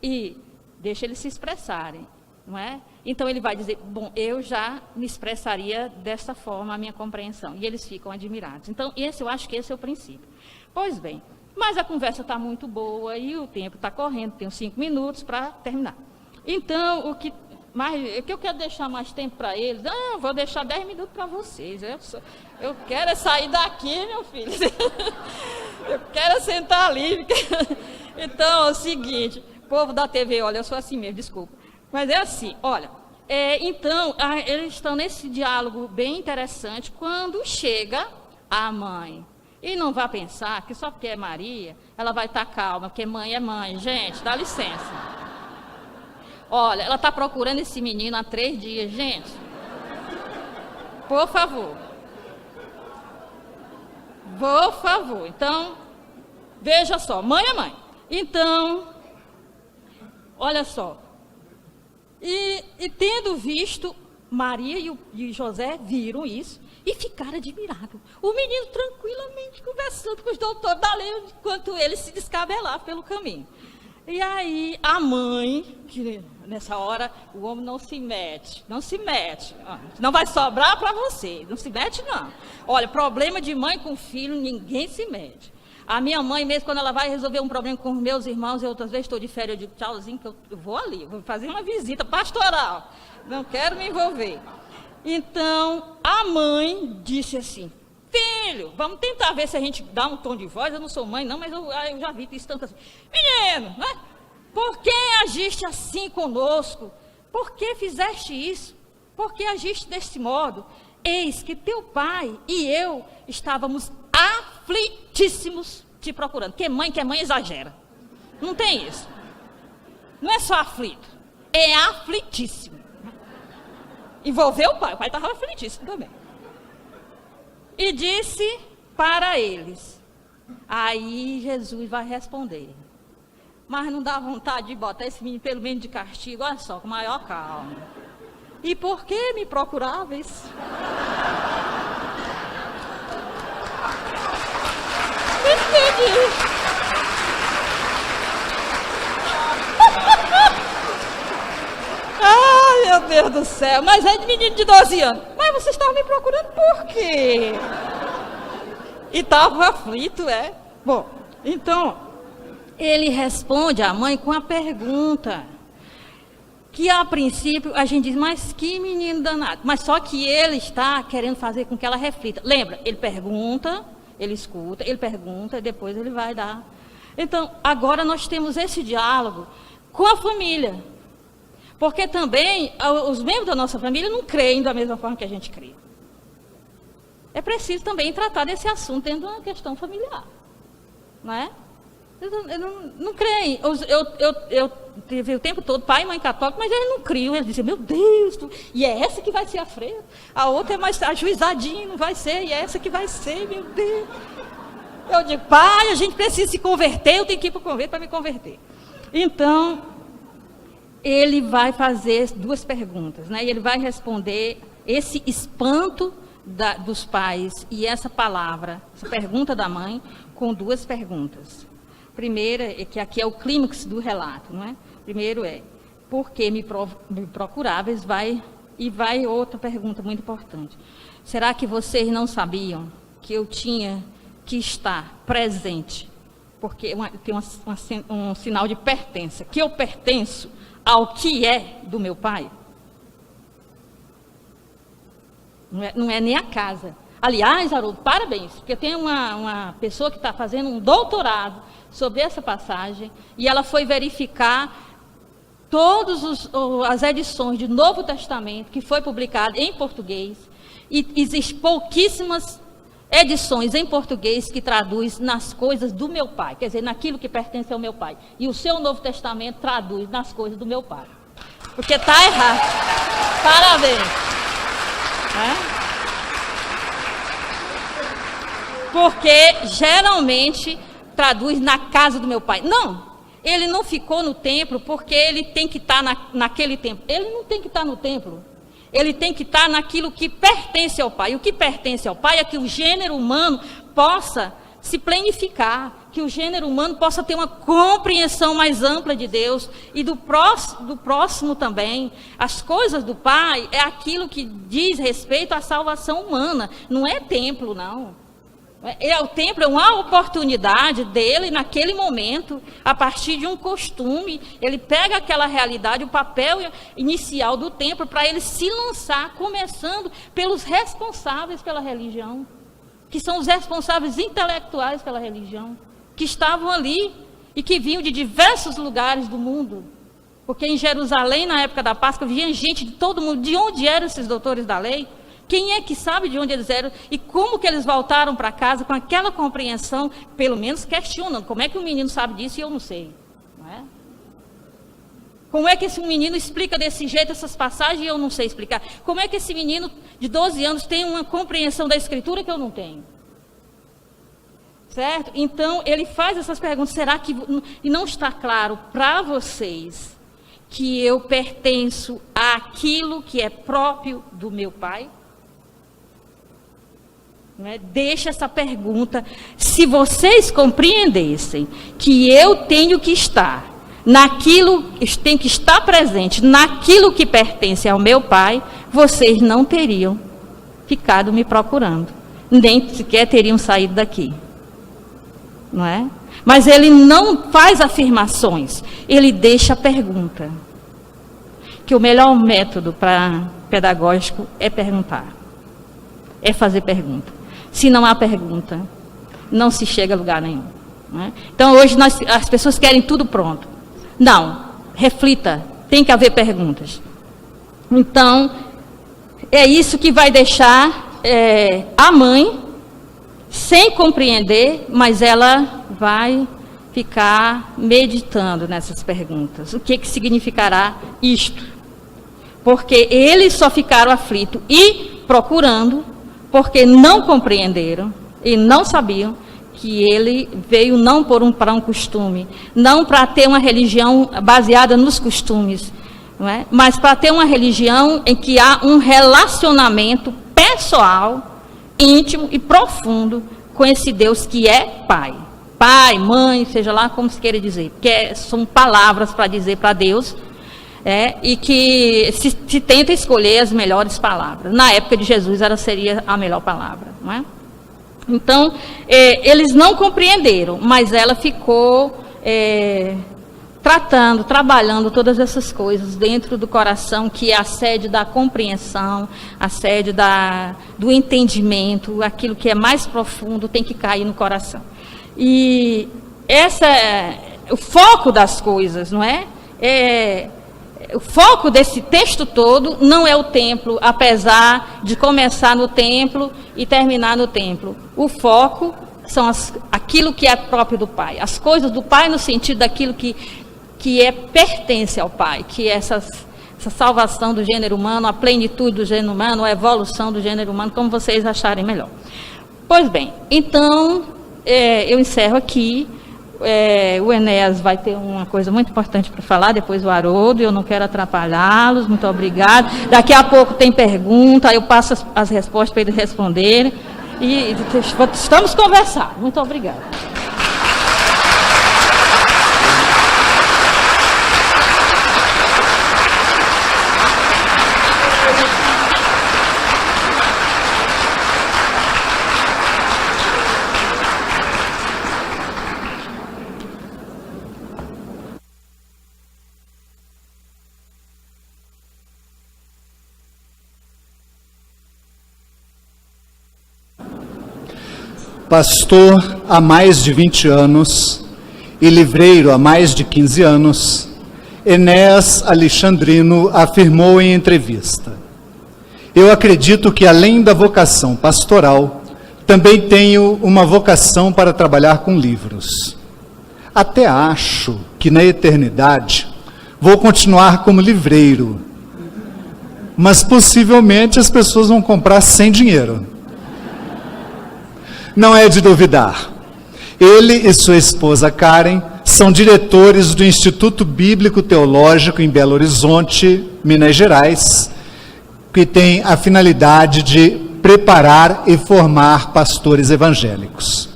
E deixa eles se expressarem, não é? Então ele vai dizer, bom, eu já me expressaria dessa forma a minha compreensão. E eles ficam admirados. Então eu acho que esse é o princípio. Pois bem, mas a conversa está muito boa e o tempo está correndo, tenho 5 minutos para terminar. Então, o que eu quero deixar mais tempo para eles, vou deixar 10 minutos para vocês. Eu quero sair daqui, meu filho. Eu quero sentar ali. Então, é o seguinte, povo da TV, olha, eu sou assim mesmo, desculpa. Mas é assim, olha, então, eles estão nesse diálogo bem interessante quando chega a mãe. E não vá pensar que só porque é Maria, ela vai estar calma, porque mãe é mãe. Gente, dá licença. Olha, ela está procurando esse menino há 3 dias, gente. Por favor. Por favor. Então, veja só, mãe é mãe. Então, olha só. E tendo visto, Maria e José viram isso e ficaram admirados. O menino tranquilamente conversando com os doutores da lei, enquanto ele se descabelava pelo caminho. E aí, a mãe, que nessa hora o homem não se mete, não vai sobrar para você, não se mete não. Olha, problema de mãe com filho, ninguém se mete. A minha mãe mesmo, quando ela vai resolver um problema com os meus irmãos, eu outras vezes estou de férias, eu digo tchauzinho, que eu vou ali, vou fazer uma visita pastoral, não quero me envolver. Então, a mãe disse assim, filho, vamos tentar ver se a gente dá um tom de voz, eu não sou mãe não, mas eu já vi isso tanto assim. Menino, né? Por que agiste assim conosco? Por que fizeste isso? Por que agiste deste modo? Eis que teu pai e eu estávamos aflitíssimos te procurando. Porque mãe que é mãe exagera. Não tem isso. Não é só aflito, é aflitíssimo. Envolveu o pai estava aflitíssimo também. E disse para eles. Aí Jesus vai responder. Mas não dá vontade de botar esse menino pelo menos de castigo, olha só, com maior calma. E por que me procuráveis? Entendi. Ai, meu Deus do céu, mas é de menino de 12 anos. Mas você estava me procurando por quê? E estava aflito, é? Bom, então, ele responde à mãe com a pergunta. Que a princípio a gente diz, mas que menino danado. Mas só que ele está querendo fazer com que ela reflita. Lembra, ele pergunta, ele escuta, ele pergunta e depois ele vai dar. Então, agora nós temos esse diálogo com a família. Porque também os membros da nossa família não creem da mesma forma que a gente crê. É preciso também tratar desse assunto dentro de uma questão familiar. Não é? Eles não creem. Eu tive o tempo todo pai e mãe católica, mas eles não criam. Eles dizem, meu Deus, e é essa que vai ser a freira. A outra é mais ajuizadinha, não vai ser, e é essa que vai ser, meu Deus. Eu digo, pai, a gente precisa se converter, eu tenho que ir para o convento para me converter. Então, ele vai fazer 2 perguntas, né? E ele vai responder esse espanto dos pais e essa palavra, essa pergunta da mãe, com 2 perguntas. Primeira, que aqui é o clímax do relato, não é? Primeiro é, por que me procuráveis? Vai outra pergunta muito importante. Será que vocês não sabiam que eu tinha que estar presente? Porque tem um sinal de pertença, que eu pertenço ao que é do meu pai. Não é nem a casa. Aliás, Haroldo, parabéns, porque tem uma pessoa que está fazendo um doutorado sobre essa passagem, e ela foi verificar todas as edições do Novo Testamento que foi publicado em português, e existem pouquíssimas edições em português que traduz nas coisas do meu pai, quer dizer, naquilo que pertence ao meu pai. E o seu Novo Testamento traduz nas coisas do meu pai. Porque está errado. Parabéns. Porque geralmente traduz na casa do meu pai. Não, ele não ficou no templo porque ele tem que estar naquele templo. Ele não tem que estar no templo. Ele tem que estar naquilo que pertence ao pai. E o que pertence ao pai é que o gênero humano possa se planificar, que o gênero humano possa ter uma compreensão mais ampla de Deus e do próximo também. As coisas do pai é aquilo que diz respeito à salvação humana, não é templo, não. O templo é uma oportunidade dele, naquele momento, a partir de um costume, ele pega aquela realidade, o papel inicial do templo, para ele se lançar, começando pelos responsáveis pela religião, que são os responsáveis intelectuais pela religião, que estavam ali e que vinham de diversos lugares do mundo. Porque em Jerusalém, na época da Páscoa, vinha gente de todo mundo. De onde eram esses doutores da lei? Quem é que sabe de onde eles eram e como que eles voltaram para casa com aquela compreensão, pelo menos questionando. Como é que o menino sabe disso e eu não sei? Não é? Como é que esse menino explica desse jeito essas passagens e eu não sei explicar? Como é que esse menino de 12 anos tem uma compreensão da Escritura que eu não tenho? Certo? Então, ele faz essas perguntas. Será que e não está claro para vocês que eu pertenço àquilo que é próprio do meu Pai? Não é? Deixa essa pergunta. Se vocês compreendessem que eu tenho que estar naquilo, tenho que estar presente naquilo que pertence ao meu Pai, vocês não teriam ficado me procurando, nem sequer teriam saído daqui. Não é? Mas ele não faz afirmações, ele deixa a pergunta. Que o melhor método pedagógico é perguntar, é fazer pergunta. Se não há pergunta, não se chega a lugar nenhum. Não é? Então hoje as pessoas querem tudo pronto. Não, reflita, tem que haver perguntas. Então, é isso que vai deixar a mãe sem compreender, mas ela vai ficar meditando nessas perguntas. O que significará isto? Porque eles só ficaram aflitos e procurando, porque não compreenderam e não sabiam que ele veio não para um costume, não para ter uma religião baseada nos costumes, não é? Mas para ter uma religião em que há um relacionamento pessoal, íntimo e profundo com esse Deus que é Pai. Pai, mãe, seja lá como se queira dizer, porque são palavras para dizer para Deus, e que se tenta escolher as melhores palavras. Na época de Jesus seria a melhor palavra, não é? Então, eles não compreenderam, mas ela ficou trabalhando todas essas coisas dentro do coração, que é a sede da compreensão, a sede do entendimento, aquilo que é mais profundo tem que cair no coração. E o foco das coisas, não é? O foco desse texto todo não é o templo, apesar de começar no templo e terminar no templo. O foco são aquilo que é próprio do Pai, as coisas do Pai no sentido daquilo que pertence ao Pai, que é essa salvação do gênero humano, a plenitude do gênero humano, a evolução do gênero humano, como vocês acharem melhor. Pois bem, então eu encerro aqui. O Enéas vai ter uma coisa muito importante para falar, depois o Haroldo, eu não quero atrapalhá-los, muito obrigado. Daqui a pouco tem pergunta, eu passo as respostas para eles responderem, e estamos conversando. Muito obrigada. Pastor há mais de 20 anos e livreiro há mais de 15 anos, Enéas Alexandrino afirmou em entrevista: eu acredito que além da vocação pastoral, também tenho uma vocação para trabalhar com livros. Até acho que na eternidade vou continuar como livreiro, mas possivelmente as pessoas vão comprar sem dinheiro. Não é de duvidar. Ele e sua esposa Karen são diretores do Instituto Bíblico Teológico em Belo Horizonte, Minas Gerais, que tem a finalidade de preparar e formar pastores evangélicos.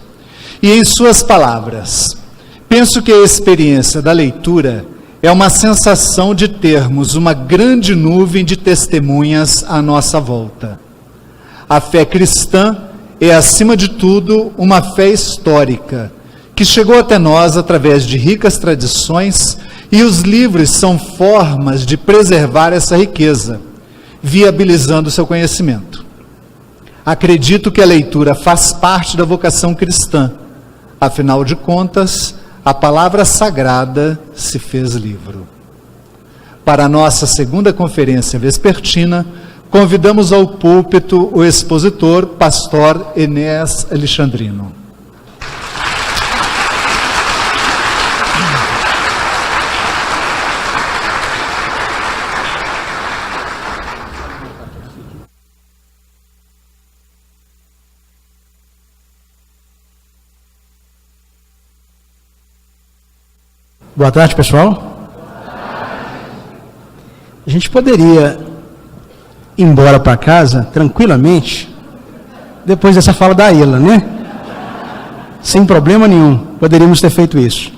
E em suas palavras, penso que a experiência da leitura é uma sensação de termos uma grande nuvem de testemunhas à nossa volta. A fé cristã é, acima de tudo, uma fé histórica, que chegou até nós através de ricas tradições, e os livros são formas de preservar essa riqueza, viabilizando seu conhecimento. Acredito que a leitura faz parte da vocação cristã. Afinal de contas, a palavra sagrada se fez livro. Para a nossa segunda conferência vespertina, convidamos ao púlpito o expositor, pastor Enéas Alexandrino. Boa tarde, pessoal. A gente poderia ir embora para casa tranquilamente depois dessa fala da Ilha, né? Sem problema nenhum, poderíamos ter feito isso.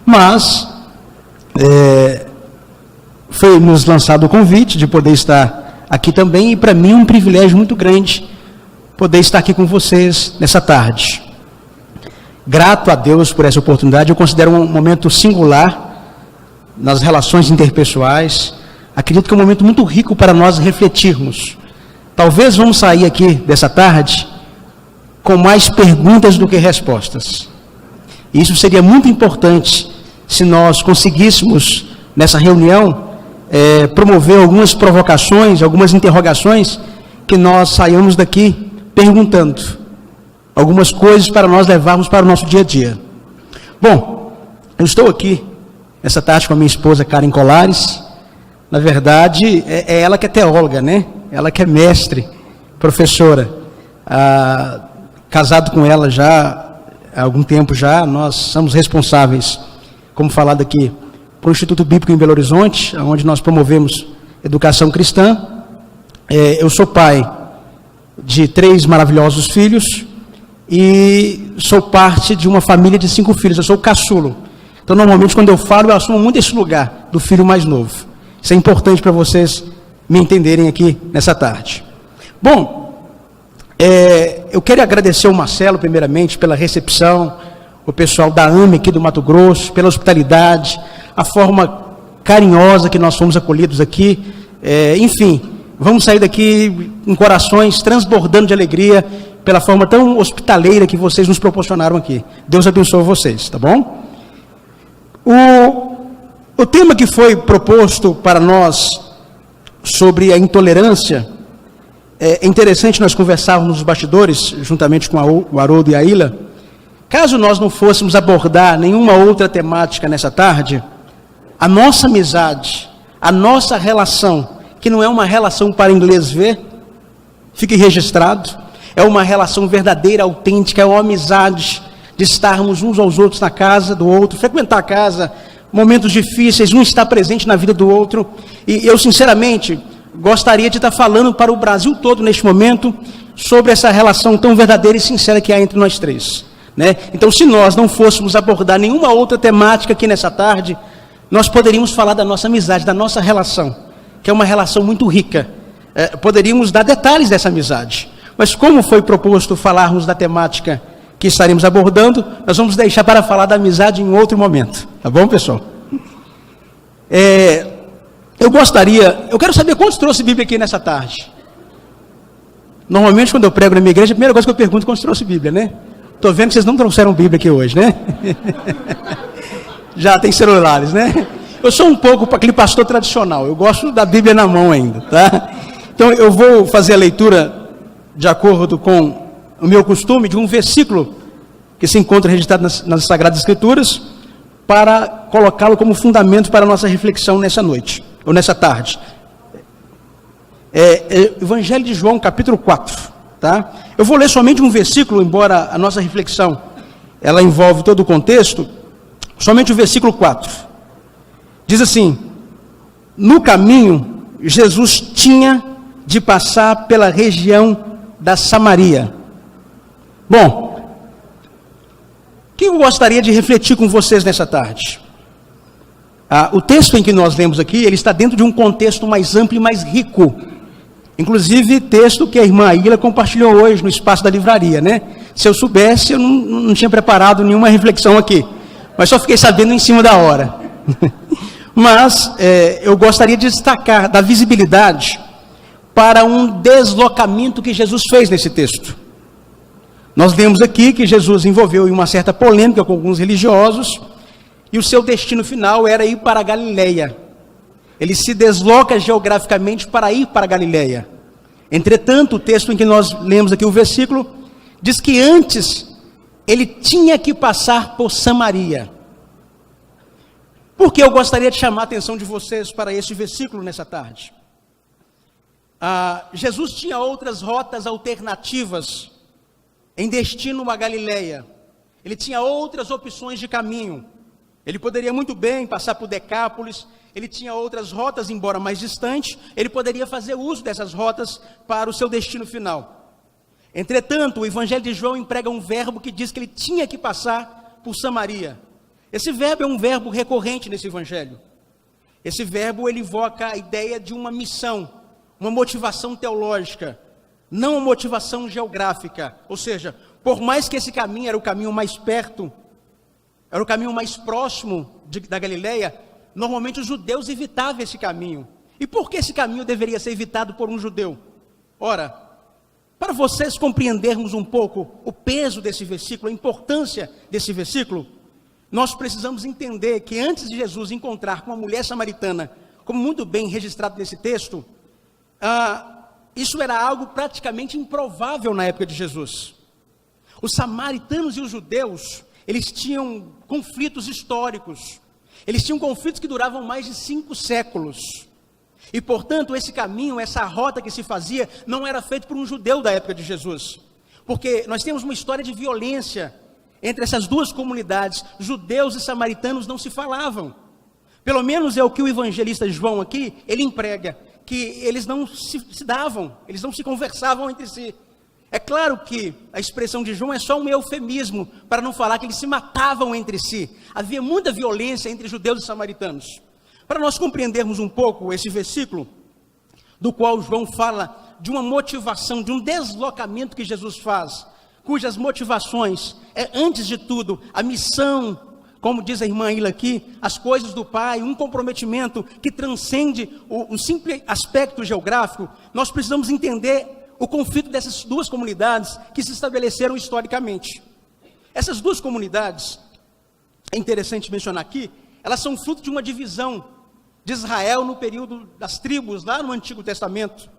Mas foi nos lançado o convite de poder estar aqui também, e para mim é um privilégio muito grande poder estar aqui com vocês nessa tarde. Grato a Deus por essa oportunidade, eu considero um momento singular nas relações interpessoais. Acredito que é um momento muito rico para nós refletirmos. Talvez vamos sair aqui dessa tarde com mais perguntas do que respostas. Isso seria muito importante se nós conseguíssemos, nessa reunião, promover algumas provocações, algumas interrogações, que nós saiamos daqui perguntando algumas coisas para nós levarmos para o nosso dia a dia. Bom, eu estou aqui essa tarde com a minha esposa Karen Colares. Na verdade, é ela que é teóloga, né? Ela que é mestre, professora. Casado com ela já há algum tempo já, nós somos responsáveis, como falado aqui, para o Instituto Bíblico em Belo Horizonte, onde nós promovemos educação cristã. Eu sou pai de 3 maravilhosos filhos e sou parte de uma família de 5 filhos. Eu sou o caçulo. Então, normalmente, quando eu falo, eu assumo muito esse lugar do filho mais novo. Isso é importante para vocês me entenderem aqui nessa tarde. Bom, eu quero agradecer ao Marcelo, primeiramente, pela recepção, o pessoal da AME aqui do Mato Grosso, pela hospitalidade, a forma carinhosa que nós fomos acolhidos aqui. Enfim, vamos sair daqui com corações transbordando de alegria pela forma tão hospitaleira que vocês nos proporcionaram aqui. Deus abençoe vocês, tá bom? O tema que foi proposto para nós sobre a intolerância, é interessante nós conversarmos nos bastidores, juntamente com o Haroldo e a Ilha. Caso nós não fôssemos abordar nenhuma outra temática nessa tarde, a nossa amizade, a nossa relação, que não é uma relação para inglês ver, fique registrado, é uma relação verdadeira, autêntica, é uma amizade de estarmos uns aos outros na casa do outro, frequentar a casa, momentos difíceis, um estar presente na vida do outro. E eu, sinceramente, gostaria de estar falando para o Brasil todo, neste momento, sobre essa relação tão verdadeira e sincera que há entre nós 3. Né? Então, se nós não fôssemos abordar nenhuma outra temática aqui nessa tarde, nós poderíamos falar da nossa amizade, da nossa relação, que é uma relação muito rica. Poderíamos dar detalhes dessa amizade. Mas como foi proposto falarmos da temática que estaremos abordando, nós vamos deixar para falar da amizade em outro momento. Tá bom, pessoal? Eu quero saber quantos trouxe Bíblia aqui nessa tarde. Normalmente, quando eu prego na minha igreja, a primeira coisa que eu pergunto é quantos trouxe Bíblia, né? Estou vendo que vocês não trouxeram Bíblia aqui hoje, né? Já tem celulares, né? Eu sou um pouco aquele pastor tradicional, eu gosto da Bíblia na mão ainda, tá? Então, eu vou fazer a leitura de acordo com o meu costume, de um versículo que se encontra registrado nas Sagradas Escrituras, para colocá-lo como fundamento para a nossa reflexão nessa noite, ou nessa tarde. Evangelho de João, capítulo 4, tá? Eu vou ler somente um versículo, embora a nossa reflexão, ela envolve todo o contexto, somente o versículo 4. Diz assim: no caminho, Jesus tinha de passar pela região da Samaria. Bom, o que eu gostaria de refletir com vocês nessa tarde? O texto em que nós lemos aqui, ele está dentro de um contexto mais amplo e mais rico. Inclusive, texto que a irmã Ilha compartilhou hoje no espaço da livraria, né? Se eu soubesse, eu não tinha preparado nenhuma reflexão aqui. Mas só fiquei sabendo em cima da hora. Mas eu gostaria de destacar da visibilidade para um deslocamento que Jesus fez nesse texto. Nós lemos aqui que Jesus envolveu em uma certa polêmica com alguns religiosos, e o seu destino final era ir para a Galileia. Ele se desloca geograficamente para ir para a Galileia. Entretanto, o texto em que nós lemos aqui o versículo, diz que antes ele tinha que passar por Samaria. Por que eu gostaria de chamar a atenção de vocês para esse versículo nessa tarde? Jesus tinha outras rotas alternativas em destino à Galileia. Ele tinha outras opções de caminho. Ele poderia muito bem passar por Decápolis, ele tinha outras rotas, embora mais distantes, ele poderia fazer uso dessas rotas para o seu destino final. Entretanto, o Evangelho de João emprega um verbo que diz que ele tinha que passar por Samaria. Esse verbo é um verbo recorrente nesse Evangelho. Esse verbo ele evoca a ideia de uma missão, uma motivação teológica, não uma motivação geográfica. Ou seja, por mais que esse caminho era o caminho mais perto, era o caminho mais próximo da Galileia, normalmente os judeus evitavam esse caminho. E por que esse caminho deveria ser evitado por um judeu? Ora, para vocês compreendermos um pouco o peso desse versículo, a importância desse versículo, nós precisamos entender que antes de Jesus encontrar com uma mulher samaritana, como muito bem registrado nesse texto, isso era algo praticamente improvável na época de Jesus. Os samaritanos e os judeus, eles tinham conflitos históricos, eles tinham conflitos que duravam mais de 5 séculos, e portanto esse caminho, essa rota que se fazia, não era feito por um judeu da época de Jesus, porque nós temos uma história de violência entre essas duas comunidades, judeus e samaritanos não se falavam, pelo menos é o que o evangelista João aqui, ele emprega, que eles não se davam, eles não se conversavam entre si. É claro que a expressão de João é só um eufemismo, para não falar que eles se matavam entre si. Havia muita violência entre judeus e samaritanos. Para nós compreendermos um pouco esse versículo, do qual João fala de uma motivação, de um deslocamento que Jesus faz, cujas motivações é, antes de tudo, a missão, como diz a irmã Ilha aqui, as coisas do Pai, um comprometimento que transcende o simples aspecto geográfico. Nós precisamos entender o conflito dessas duas comunidades que se estabeleceram historicamente. Essas duas comunidades, é interessante mencionar aqui, elas são fruto de uma divisão de Israel no período das tribos, lá no Antigo Testamento.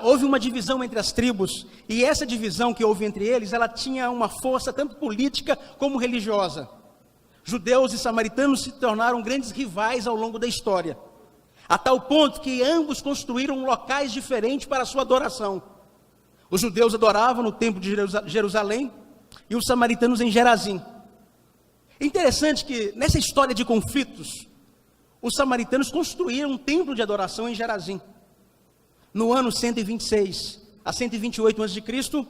Houve uma divisão entre as tribos, e essa divisão que houve entre eles, ela tinha uma força tanto política como religiosa. Judeus e samaritanos se tornaram grandes rivais ao longo da história, a tal ponto que ambos construíram locais diferentes para a sua adoração. Os judeus adoravam no templo de Jerusalém e os samaritanos em Gerazim. É interessante que nessa história de conflitos, os samaritanos construíram um templo de adoração em Gerazim. No ano 126 a 128 a.C.,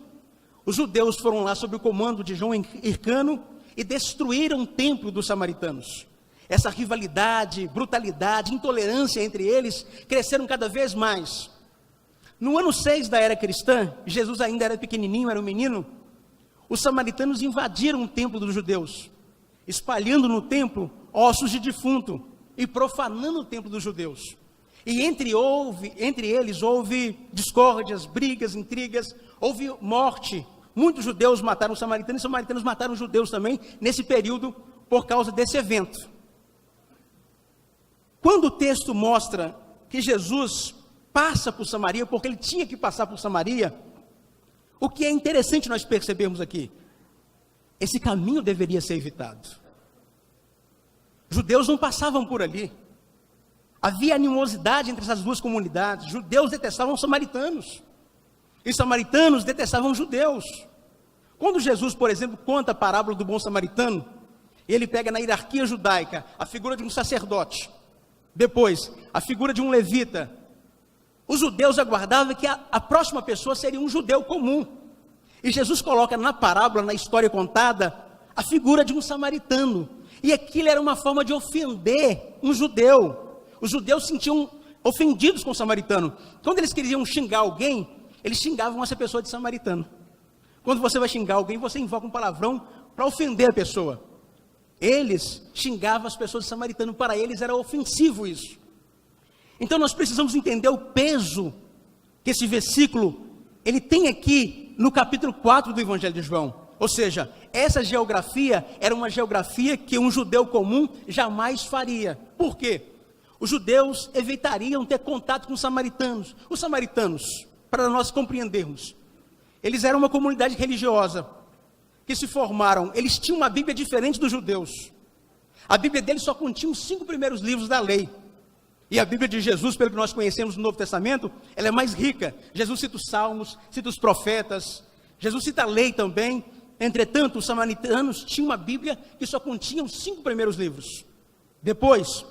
os judeus foram lá sob o comando de João Hircano e destruíram o templo dos samaritanos. Essa rivalidade, brutalidade, intolerância entre eles cresceram cada vez mais. No ano 6 da era cristã, Jesus ainda era pequenininho, era um menino, os samaritanos invadiram o templo dos judeus, espalhando no templo ossos de defunto e profanando o templo dos judeus. E entre eles houve discórdias, brigas, intrigas, houve morte. Muitos judeus mataram os samaritanos, e os samaritanos mataram os judeus também, nesse período, por causa desse evento. Quando o texto mostra que Jesus passa por Samaria, porque ele tinha que passar por Samaria, o que é interessante nós percebermos aqui, esse caminho deveria ser evitado. Judeus não passavam por ali. Havia animosidade entre essas duas comunidades. Judeus detestavam os samaritanos, e samaritanos detestavam os judeus. Quando Jesus, por exemplo, conta a parábola do bom samaritano, ele pega na hierarquia judaica a figura de um sacerdote, depois a figura de um levita. Os judeus aguardavam que a próxima pessoa seria um judeu comum, e Jesus coloca na parábola, na história contada, a figura de um samaritano, e aquilo era uma forma de ofender um judeu. Os judeus se sentiam ofendidos com o samaritano. Quando eles queriam xingar alguém, eles xingavam essa pessoa de samaritano. Quando você vai xingar alguém, você invoca um palavrão para ofender a pessoa. Eles xingavam as pessoas de samaritano, para eles era ofensivo isso. Então nós precisamos entender o peso que esse versículo, ele tem aqui no capítulo 4 do Evangelho de João. Ou seja, essa geografia era uma geografia que um judeu comum jamais faria. Por quê? Os judeus evitariam ter contato com os samaritanos. Os samaritanos, para nós compreendermos, eles eram uma comunidade religiosa que se formaram, eles tinham uma Bíblia diferente dos judeus. A Bíblia deles só continha os 5 primeiros livros da lei. E a Bíblia de Jesus, pelo que nós conhecemos no Novo Testamento, ela é mais rica. Jesus cita os salmos, cita os profetas, Jesus cita a lei também. Entretanto, os samaritanos tinham uma Bíblia que só continha os 5 primeiros livros. Depois,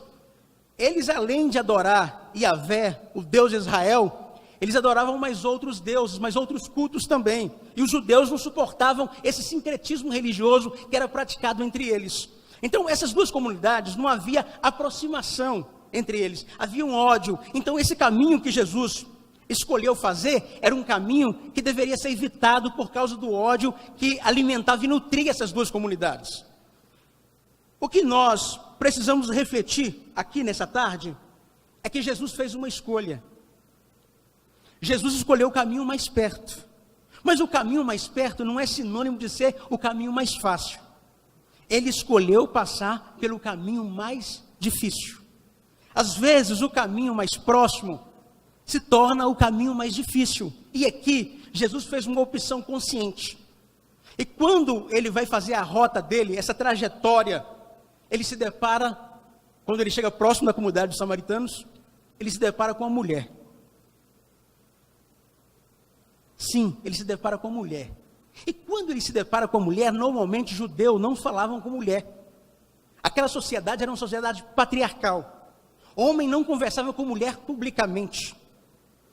eles, além de adorar Yahvé, o Deus de Israel, eles adoravam mais outros deuses, mais outros cultos também. E os judeus não suportavam esse sincretismo religioso que era praticado entre eles. Então, essas duas comunidades, não havia aproximação entre eles, havia um ódio. Então, esse caminho que Jesus escolheu fazer era um caminho que deveria ser evitado por causa do ódio que alimentava e nutria essas duas comunidades. O que nós precisamos refletir aqui nessa tarde é que Jesus fez uma escolha. Jesus escolheu o caminho mais perto. Mas o caminho mais perto não é sinônimo de ser o caminho mais fácil. Ele escolheu passar pelo caminho mais difícil. Às vezes o caminho mais próximo se torna o caminho mais difícil. E aqui, Jesus fez uma opção consciente. E quando ele vai fazer a rota dele, essa trajetória, ele se depara, quando ele chega próximo da comunidade dos samaritanos, ele se depara com uma mulher. Sim, ele se depara com a mulher. E quando ele se depara com a mulher, normalmente judeus não falavam com mulher. Aquela sociedade era uma sociedade patriarcal. Homem não conversava com mulher publicamente.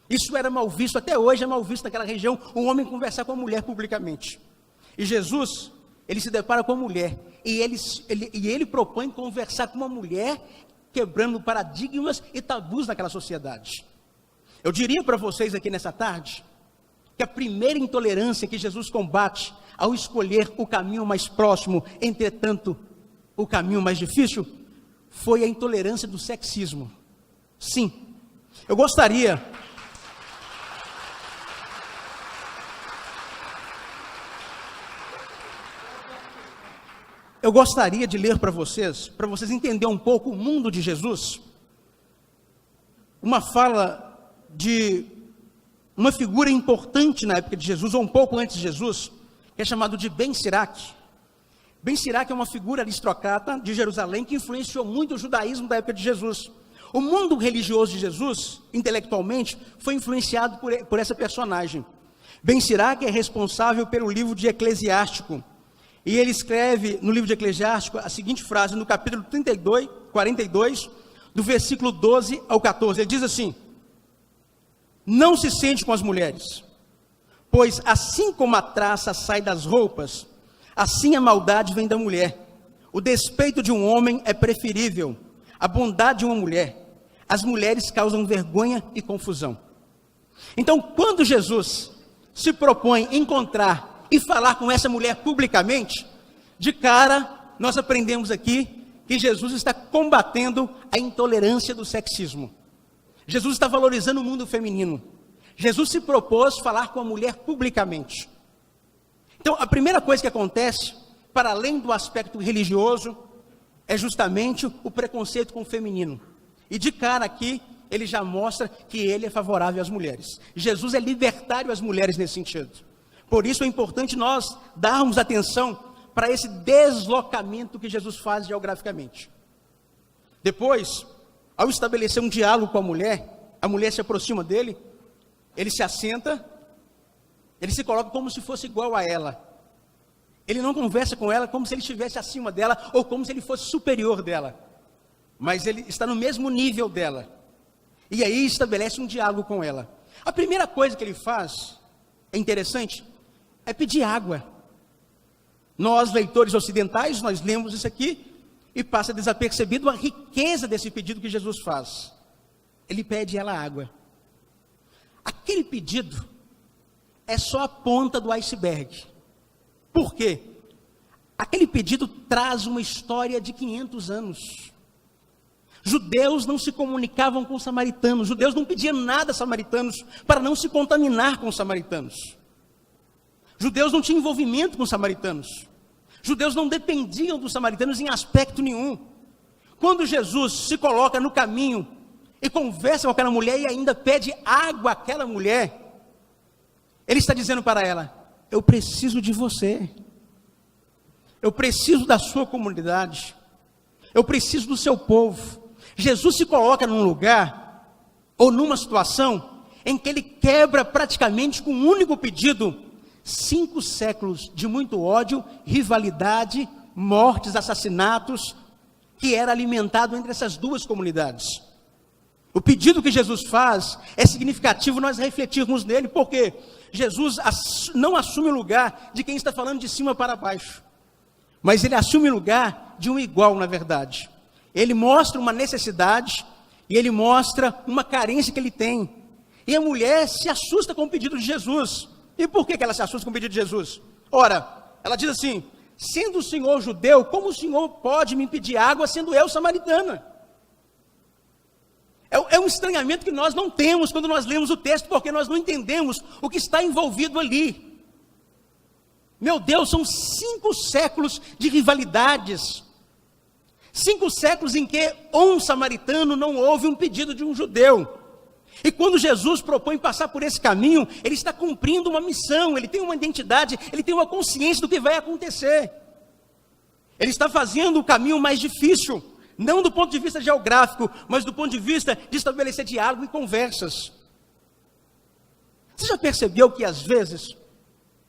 Isso era mal visto, até hoje é mal visto naquela região, um homem conversar com a mulher publicamente. E Jesus, ele se depara com a mulher, e ele propõe conversar com uma mulher, quebrando paradigmas e tabus naquela sociedade. Eu diria para vocês aqui nessa tarde, que a primeira intolerância que Jesus combate, ao escolher o caminho mais próximo, entretanto, o caminho mais difícil, foi a intolerância do sexismo. Sim, eu gostaria de ler para vocês entenderem um pouco o mundo de Jesus, uma fala de uma figura importante na época de Jesus, ou um pouco antes de Jesus, que é chamado de Ben Siraque. Ben Siraque é uma figura aristocrata de Jerusalém que influenciou muito o judaísmo da época de Jesus. O mundo religioso de Jesus, intelectualmente, foi influenciado por essa personagem. Ben Siraque é responsável pelo livro de Eclesiástico. E ele escreve no livro de Eclesiástico a seguinte frase, no capítulo 42, do versículo 12 ao 14. Ele diz assim: não se sente com as mulheres, pois assim como a traça sai das roupas, assim a maldade vem da mulher. O despeito de um homem é preferível à bondade de uma mulher. As mulheres causam vergonha e confusão. Então, quando Jesus se propõe encontrar e falar com essa mulher publicamente, de cara, nós aprendemos aqui que Jesus está combatendo a intolerância do sexismo. Jesus está valorizando o mundo feminino. Jesus se propôs falar com a mulher publicamente. Então, a primeira coisa que acontece, para além do aspecto religioso, é justamente o preconceito com o feminino. E de cara aqui, ele já mostra que ele é favorável às mulheres. Jesus é libertário às mulheres nesse sentido. Por isso é importante nós darmos atenção para esse deslocamento que Jesus faz geograficamente. Depois, ao estabelecer um diálogo com a mulher se aproxima dele, ele se assenta, ele se coloca como se fosse igual a ela. Ele não conversa com ela como se ele estivesse acima dela ou como se ele fosse superior dela. Mas ele está no mesmo nível dela. E aí estabelece um diálogo com ela. A primeira coisa que ele faz, é interessante, é pedir água. Nós, leitores ocidentais, nós lemos isso aqui e passa desapercebido a riqueza desse pedido que Jesus faz. Ele pede ela água. Aquele pedido é só a ponta do iceberg. Por quê? Aquele pedido traz uma história de 500 anos. Judeus não se comunicavam com os samaritanos. Judeus não pediam nada aos samaritanos para não se contaminar com os samaritanos. Judeus não tinham envolvimento com os samaritanos. Judeus não dependiam dos samaritanos em aspecto nenhum. Quando Jesus se coloca no caminho e conversa com aquela mulher e ainda pede água àquela mulher, ele está dizendo para ela: eu preciso de você. Eu preciso da sua comunidade. Eu preciso do seu povo. Jesus se coloca num lugar ou numa situação em que ele quebra praticamente com um único pedido 5 séculos de muito ódio, rivalidade, mortes, assassinatos, que era alimentado entre essas duas comunidades. O pedido que Jesus faz é significativo nós refletirmos nele, porque Jesus não assume o lugar de quem está falando de cima para baixo, mas ele assume o lugar de um igual, na verdade. Ele mostra uma necessidade e ele mostra uma carência que ele tem. E a mulher se assusta com o pedido de Jesus. E por que ela se assusta com o pedido de Jesus? Ora, ela diz assim: sendo o Senhor judeu, como o Senhor pode me pedir água sendo eu samaritana? É um estranhamento que nós não temos quando nós lemos o texto, porque nós não entendemos o que está envolvido ali. Meu Deus, são 5 séculos de rivalidades. 5 séculos em que um samaritano não ouve um pedido de um judeu. E quando Jesus propõe passar por esse caminho, ele está cumprindo uma missão, ele tem uma identidade, ele tem uma consciência do que vai acontecer. Ele está fazendo o caminho mais difícil, não do ponto de vista geográfico, mas do ponto de vista de estabelecer diálogo e conversas. Você já percebeu que às vezes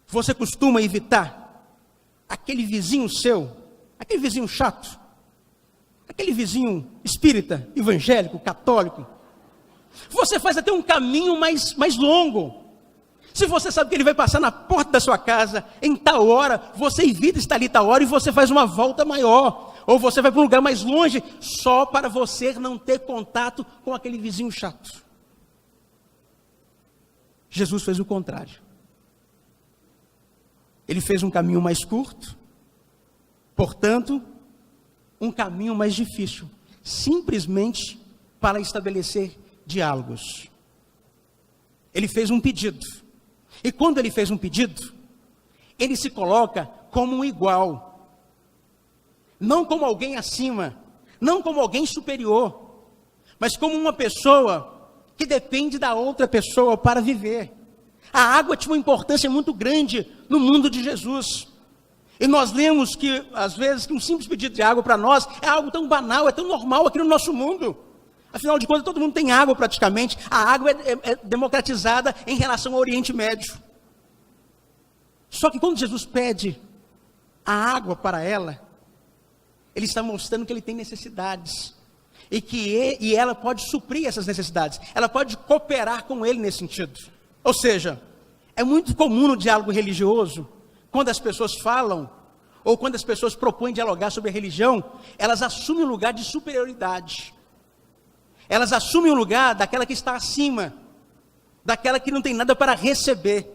você costuma evitar aquele vizinho seu, aquele vizinho chato, aquele vizinho espírita, evangélico, católico? Você faz até um caminho mais longo. Se você sabe que ele vai passar na porta da sua casa em tal hora, você evita estar ali tal hora e você faz uma volta maior. Ou você vai para um lugar mais longe, só para você não ter contato com aquele vizinho chato. Jesus fez o contrário. Ele fez um caminho mais curto, portanto, um caminho mais difícil, simplesmente para estabelecer diálogos. Ele fez um pedido. E quando ele fez um pedido, ele se coloca como um igual. Não como alguém acima, não como alguém superior, mas como uma pessoa que depende da outra pessoa para viver. A água tinha uma importância muito grande no mundo de Jesus. E nós lemos que, às vezes, que um simples pedido de água para nós é algo tão banal, é tão normal aqui no nosso mundo. Afinal de contas, todo mundo tem água praticamente. A água é democratizada em relação ao Oriente Médio. Só que quando Jesus pede a água para ela, ele está mostrando que ele tem necessidades. E ela pode suprir essas necessidades. Ela pode cooperar com ele nesse sentido. Ou seja, é muito comum no diálogo religioso, quando as pessoas falam, ou quando as pessoas propõem dialogar sobre a religião, elas assumem um lugar de superioridade. Elas assumem o lugar daquela que está acima, daquela que não tem nada para receber,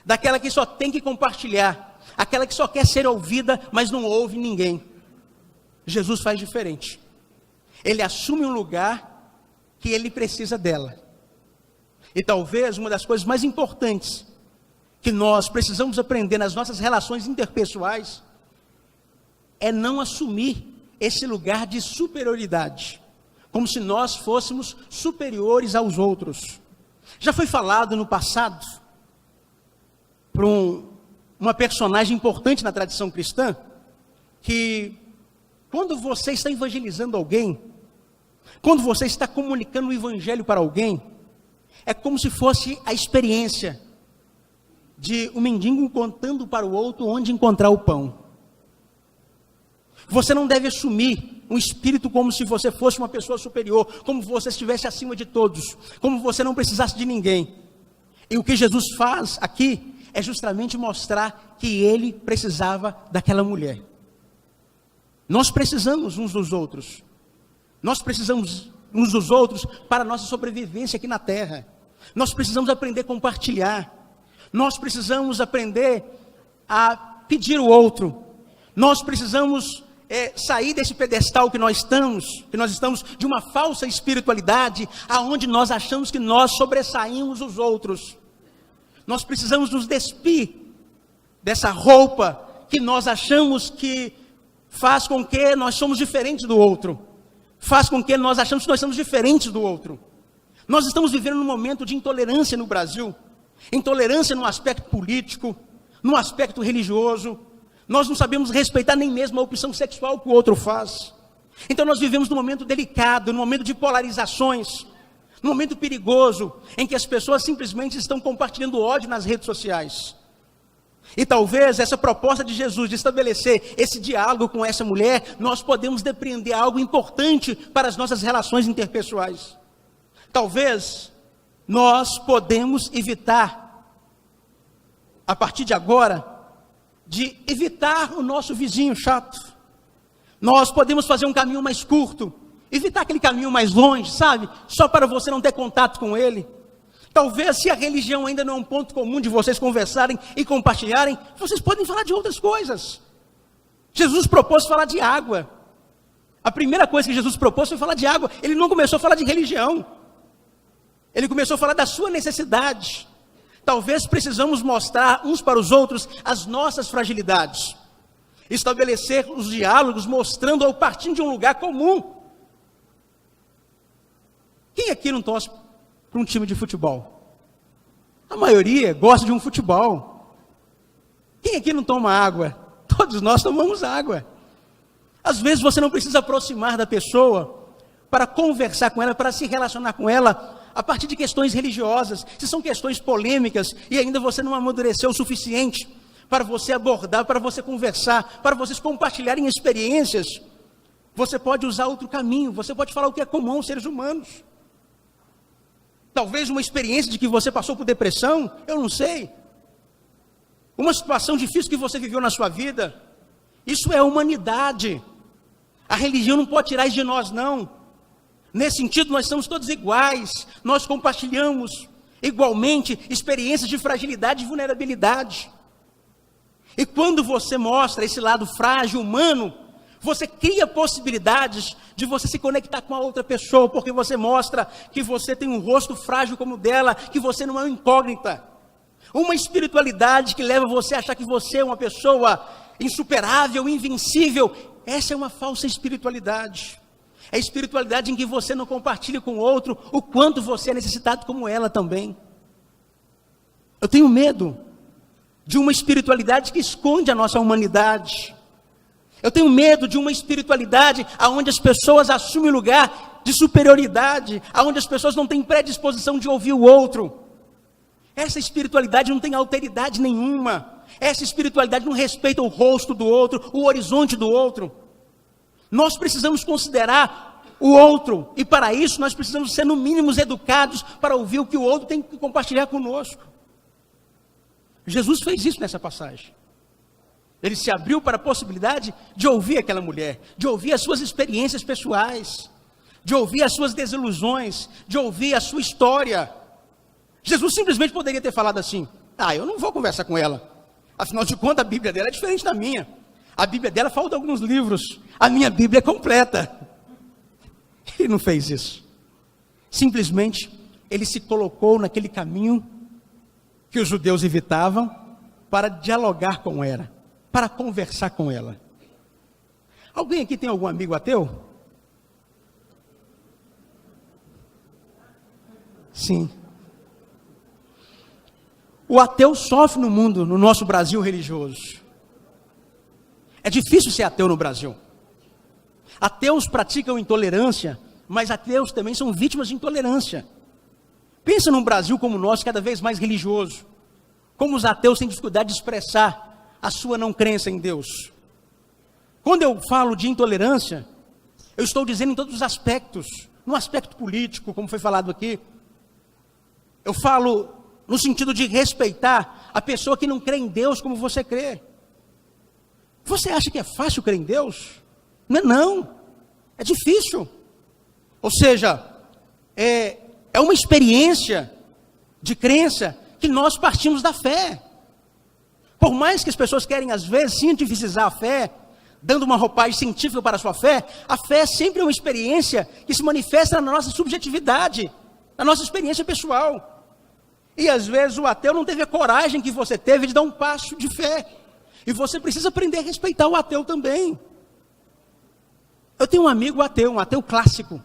daquela que só tem que compartilhar, aquela que só quer ser ouvida, mas não ouve ninguém. Jesus faz diferente. Ele assume um lugar que ele precisa dela. E talvez uma das coisas mais importantes que nós precisamos aprender nas nossas relações interpessoais é não assumir esse lugar de superioridade, como se nós fôssemos superiores aos outros. Já foi falado no passado por uma personagem importante na tradição cristã, que quando você está evangelizando alguém, quando você está comunicando o evangelho para alguém, é como se fosse a experiência de um mendigo contando para o outro onde encontrar o pão. Você não deve assumir um espírito como se você fosse uma pessoa superior, como se você estivesse acima de todos, como se você não precisasse de ninguém. E o que Jesus faz aqui é justamente mostrar que ele precisava daquela mulher. Nós precisamos uns dos outros. Nós precisamos uns dos outros para a nossa sobrevivência aqui na terra. Nós precisamos aprender a compartilhar. Nós precisamos aprender a pedir o outro. Nós precisamos sair desse pedestal que nós estamos de uma falsa espiritualidade, aonde nós achamos que nós sobressaímos os outros. Nós precisamos nos despir dessa roupa que nós achamos que faz com que nós somos diferentes do outro. Faz com que nós achamos que nós somos diferentes do outro. Nós estamos vivendo num momento de intolerância no Brasil. Intolerância no aspecto político, no aspecto religioso. Nós não sabemos respeitar nem mesmo a opção sexual que o outro faz. Então nós vivemos num momento delicado, num momento de polarizações, num momento perigoso, em que as pessoas simplesmente estão compartilhando ódio nas redes sociais. E talvez essa proposta de Jesus de estabelecer esse diálogo com essa mulher, nós podemos depreender algo importante para as nossas relações interpessoais. Talvez nós podemos evitar, a partir de agora, de evitar o nosso vizinho chato. Nós podemos fazer um caminho mais curto, evitar aquele caminho mais longe, sabe? Só para você não ter contato com ele. Talvez, se a religião ainda não é um ponto comum de vocês conversarem e compartilharem, vocês podem falar de outras coisas. Jesus propôs falar de água. A primeira coisa que Jesus propôs foi falar de água. Ele não começou a falar de religião. Ele começou a falar da sua necessidade. Talvez precisamos mostrar uns para os outros as nossas fragilidades. Estabelecer os diálogos mostrando ou partindo de um lugar comum. Quem aqui não torce para um time de futebol? A maioria gosta de um futebol. Quem aqui não toma água? Todos nós tomamos água. Às vezes você não precisa aproximar da pessoa para conversar com ela, para se relacionar com ela a partir de questões religiosas. Se são questões polêmicas e ainda você não amadureceu o suficiente para você abordar, para você conversar, para vocês compartilharem experiências, você pode usar outro caminho, você pode falar o que é comum aos seres humanos. Talvez uma experiência de que você passou por depressão, eu não sei. Uma situação difícil que você viveu na sua vida. Isso é humanidade. A religião não pode tirar isso de nós, não. Nesse sentido, nós somos todos iguais. Nós compartilhamos igualmente experiências de fragilidade e vulnerabilidade. E quando você mostra esse lado frágil, humano, você cria possibilidades de você se conectar com a outra pessoa, porque você mostra que você tem um rosto frágil como o dela, que você não é uma incógnita. Uma espiritualidade que leva você a achar que você é uma pessoa insuperável, invencível. Essa é uma falsa espiritualidade. É a espiritualidade em que você não compartilha com o outro o quanto você é necessitado como ela também. Eu tenho medo de uma espiritualidade que esconde a nossa humanidade. Eu tenho medo de uma espiritualidade onde as pessoas assumem lugar de superioridade, onde as pessoas não têm predisposição de ouvir o outro. Essa espiritualidade não tem alteridade nenhuma. Essa espiritualidade não respeita o rosto do outro, o horizonte do outro. Nós precisamos considerar o outro, e para isso nós precisamos ser no mínimo educados para ouvir o que o outro tem que compartilhar conosco. Jesus fez isso nessa passagem. Ele se abriu para a possibilidade de ouvir aquela mulher, de ouvir as suas experiências pessoais, de ouvir as suas desilusões, de ouvir a sua história. Jesus simplesmente poderia ter falado assim: eu não vou conversar com ela. Afinal de contas, a Bíblia dela é diferente da minha. A Bíblia dela falta alguns livros. A minha Bíblia é completa. Ele não fez isso. Simplesmente, ele se colocou naquele caminho que os judeus evitavam para dialogar com ela, para conversar com ela. Alguém aqui tem algum amigo ateu? Sim. O ateu sofre no mundo, no nosso Brasil religioso. É difícil ser ateu no Brasil. Ateus praticam intolerância, mas ateus também são vítimas de intolerância. Pensa num Brasil como o nosso, cada vez mais religioso. Como os ateus têm dificuldade de expressar a sua não crença em Deus. Quando eu falo de intolerância, eu estou dizendo em todos os aspectos. No aspecto político, como foi falado aqui. Eu falo no sentido de respeitar a pessoa que não crê em Deus como você crê. Você acha que é fácil crer em Deus? Não. É difícil. Ou seja, é uma experiência de crença que nós partimos da fé. Por mais que as pessoas querem, às vezes, cientificizar a fé, dando uma roupagem científica para a sua fé, a fé sempre é uma experiência que se manifesta na nossa subjetividade, na nossa experiência pessoal. E às vezes o ateu não teve a coragem que você teve de dar um passo de fé. E você precisa aprender a respeitar o ateu também. Eu tenho um amigo ateu, um ateu clássico.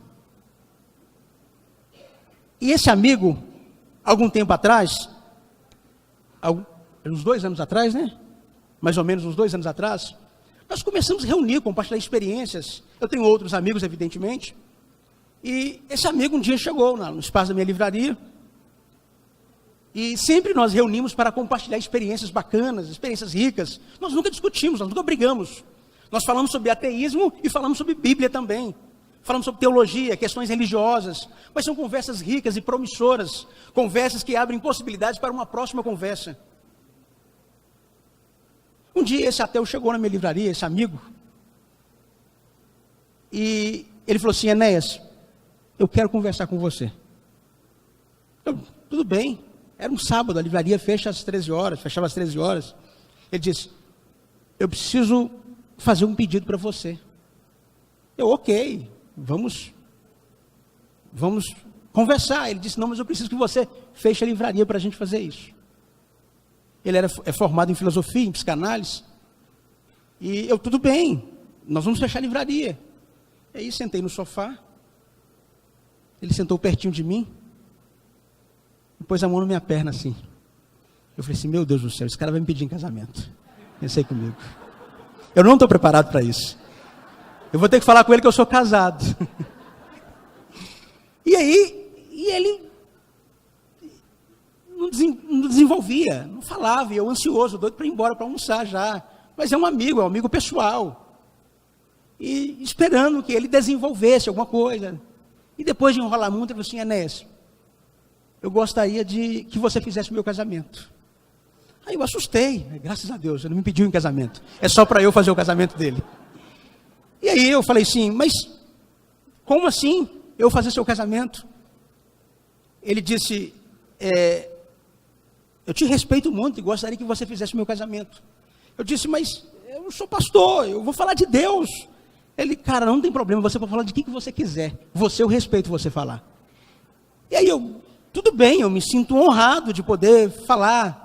E esse amigo, algum tempo atrás, uns 2 anos atrás, né? Mais ou menos uns 2 anos atrás, nós começamos a reunir, compartilhar experiências. Eu tenho outros amigos, evidentemente. E esse amigo um dia chegou no espaço da minha livraria. E sempre nós reunimos para compartilhar experiências bacanas, experiências ricas. Nós nunca discutimos, nós nunca brigamos. Nós falamos sobre ateísmo e falamos sobre Bíblia também. Falamos sobre teologia, questões religiosas. Mas são conversas ricas e promissoras. Conversas que abrem possibilidades para uma próxima conversa. Um dia esse ateu chegou na minha livraria, esse amigo. E ele falou assim: Enéas, eu quero conversar com você. Tudo bem. Era um sábado, a livraria fecha às 13 horas, fechava às 13 horas. Ele disse: eu preciso fazer um pedido para você. Eu, ok, vamos conversar. Ele disse: não, mas eu preciso que você feche a livraria para a gente fazer isso. Ele é formado em filosofia, em psicanálise. E eu, tudo bem, nós vamos fechar a livraria. E aí sentei no sofá. Ele sentou pertinho de mim. E pôs a mão na minha perna assim. Eu falei assim: meu Deus do céu, esse cara vai me pedir em casamento. Pensei comigo. Eu não estou preparado para isso. Eu vou ter que falar com ele que eu sou casado. E ele não desenvolvia, não falava, e eu ansioso, doido para ir embora, para almoçar já. Mas é um amigo pessoal. E esperando que ele desenvolvesse alguma coisa. E depois de enrolar muito, ele falou assim: Enéas, eu gostaria de que você fizesse o meu casamento. Aí eu assustei, graças a Deus, ele não me pediu em casamento. É só para eu fazer o casamento dele. E aí eu falei assim: mas como assim eu fazer seu casamento? Ele disse: eu te respeito muito e gostaria que você fizesse o meu casamento. Eu disse: mas eu sou pastor, eu vou falar de Deus. Ele: cara, não tem problema, você pode falar de que você quiser. Eu respeito você falar. E aí tudo bem, eu me sinto honrado de poder falar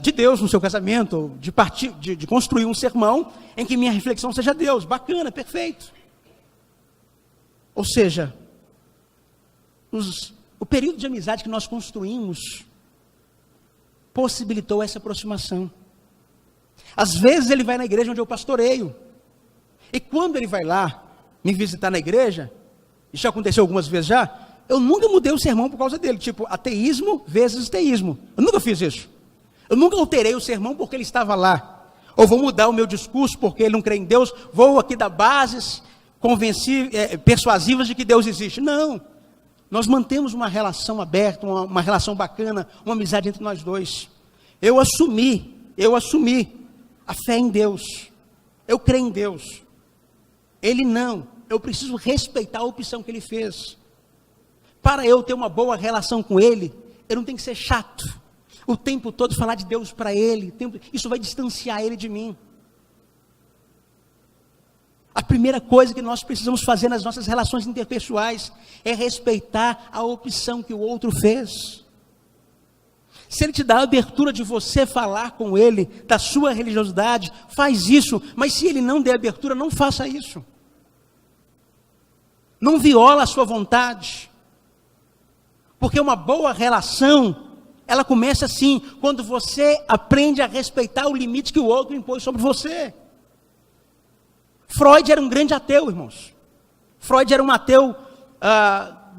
de Deus no seu casamento, de construir um sermão em que minha reflexão seja Deus. Bacana, perfeito. Ou seja, o período de amizade que nós construímos possibilitou essa aproximação. Às vezes ele vai na igreja onde eu pastoreio, e quando ele vai lá me visitar na igreja, isso já aconteceu algumas vezes já, eu nunca mudei o sermão por causa dele, tipo ateísmo vezes teísmo. Eu nunca fiz isso. Eu nunca alterei o sermão porque ele estava lá. Ou vou mudar o meu discurso porque ele não crê em Deus, vou aqui dar bases persuasivas de que Deus existe. Não. Nós mantemos uma relação aberta, uma relação bacana, uma amizade entre nós dois. Eu assumi a fé em Deus. Eu creio em Deus. Ele não. Eu preciso respeitar a opção que ele fez. Para eu ter uma boa relação com ele, eu não tenho que ser chato. O tempo todo falar de Deus para ele. Isso vai distanciar ele de mim. A primeira coisa que nós precisamos fazer nas nossas relações interpessoais é respeitar a opção que o outro fez. Se ele te dá a abertura de você falar com ele da sua religiosidade, faz isso. Mas se ele não der abertura, não faça isso. Não viola a sua vontade. Porque uma boa relação, ela começa assim, quando você aprende a respeitar o limite que o outro impôs sobre você. Freud era um grande ateu, irmãos. Freud era um ateu,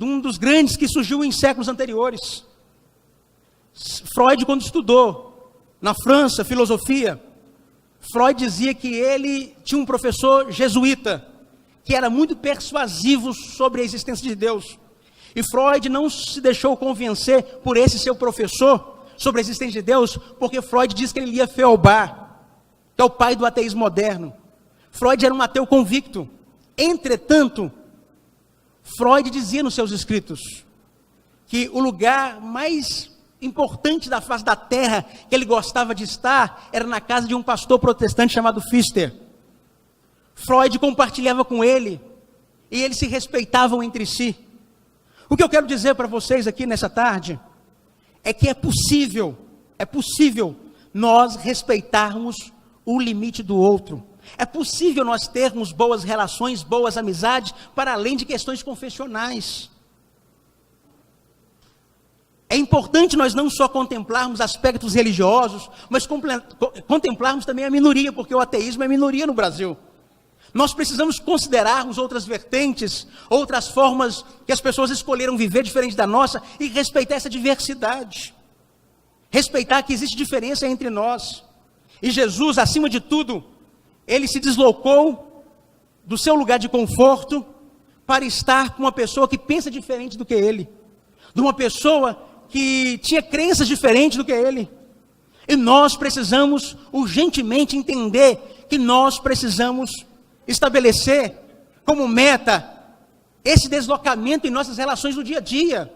um dos grandes que surgiu em séculos anteriores. Freud, quando estudou na França filosofia, Freud dizia que ele tinha um professor jesuíta, que era muito persuasivo sobre a existência de Deus. E Freud não se deixou convencer por esse seu professor sobre a existência de Deus, porque Freud diz que ele lia Feuerbach, que é o pai do ateísmo moderno. Freud era um ateu convicto. Entretanto, Freud dizia nos seus escritos que o lugar mais importante da face da terra que ele gostava de estar era na casa de um pastor protestante chamado Pfister. Freud compartilhava com ele e eles se respeitavam entre si. O que eu quero dizer para vocês aqui nessa tarde é que é possível nós respeitarmos o limite do outro. É possível nós termos boas relações, boas amizades, para além de questões confessionais. É importante nós não só contemplarmos aspectos religiosos, mas contemplarmos também a minoria, porque o ateísmo é minoria no Brasil. Nós precisamos considerarmos outras vertentes, outras formas que as pessoas escolheram viver diferente da nossa e respeitar essa diversidade. respeitar que existe diferença entre nós. E Jesus, acima de tudo, ele se deslocou do seu lugar de conforto para estar com uma pessoa que pensa diferente do que ele, de uma pessoa que tinha crenças diferentes do que ele. E nós precisamos urgentemente entender que nós precisamos estabelecer como meta esse deslocamento em nossas relações do dia a dia.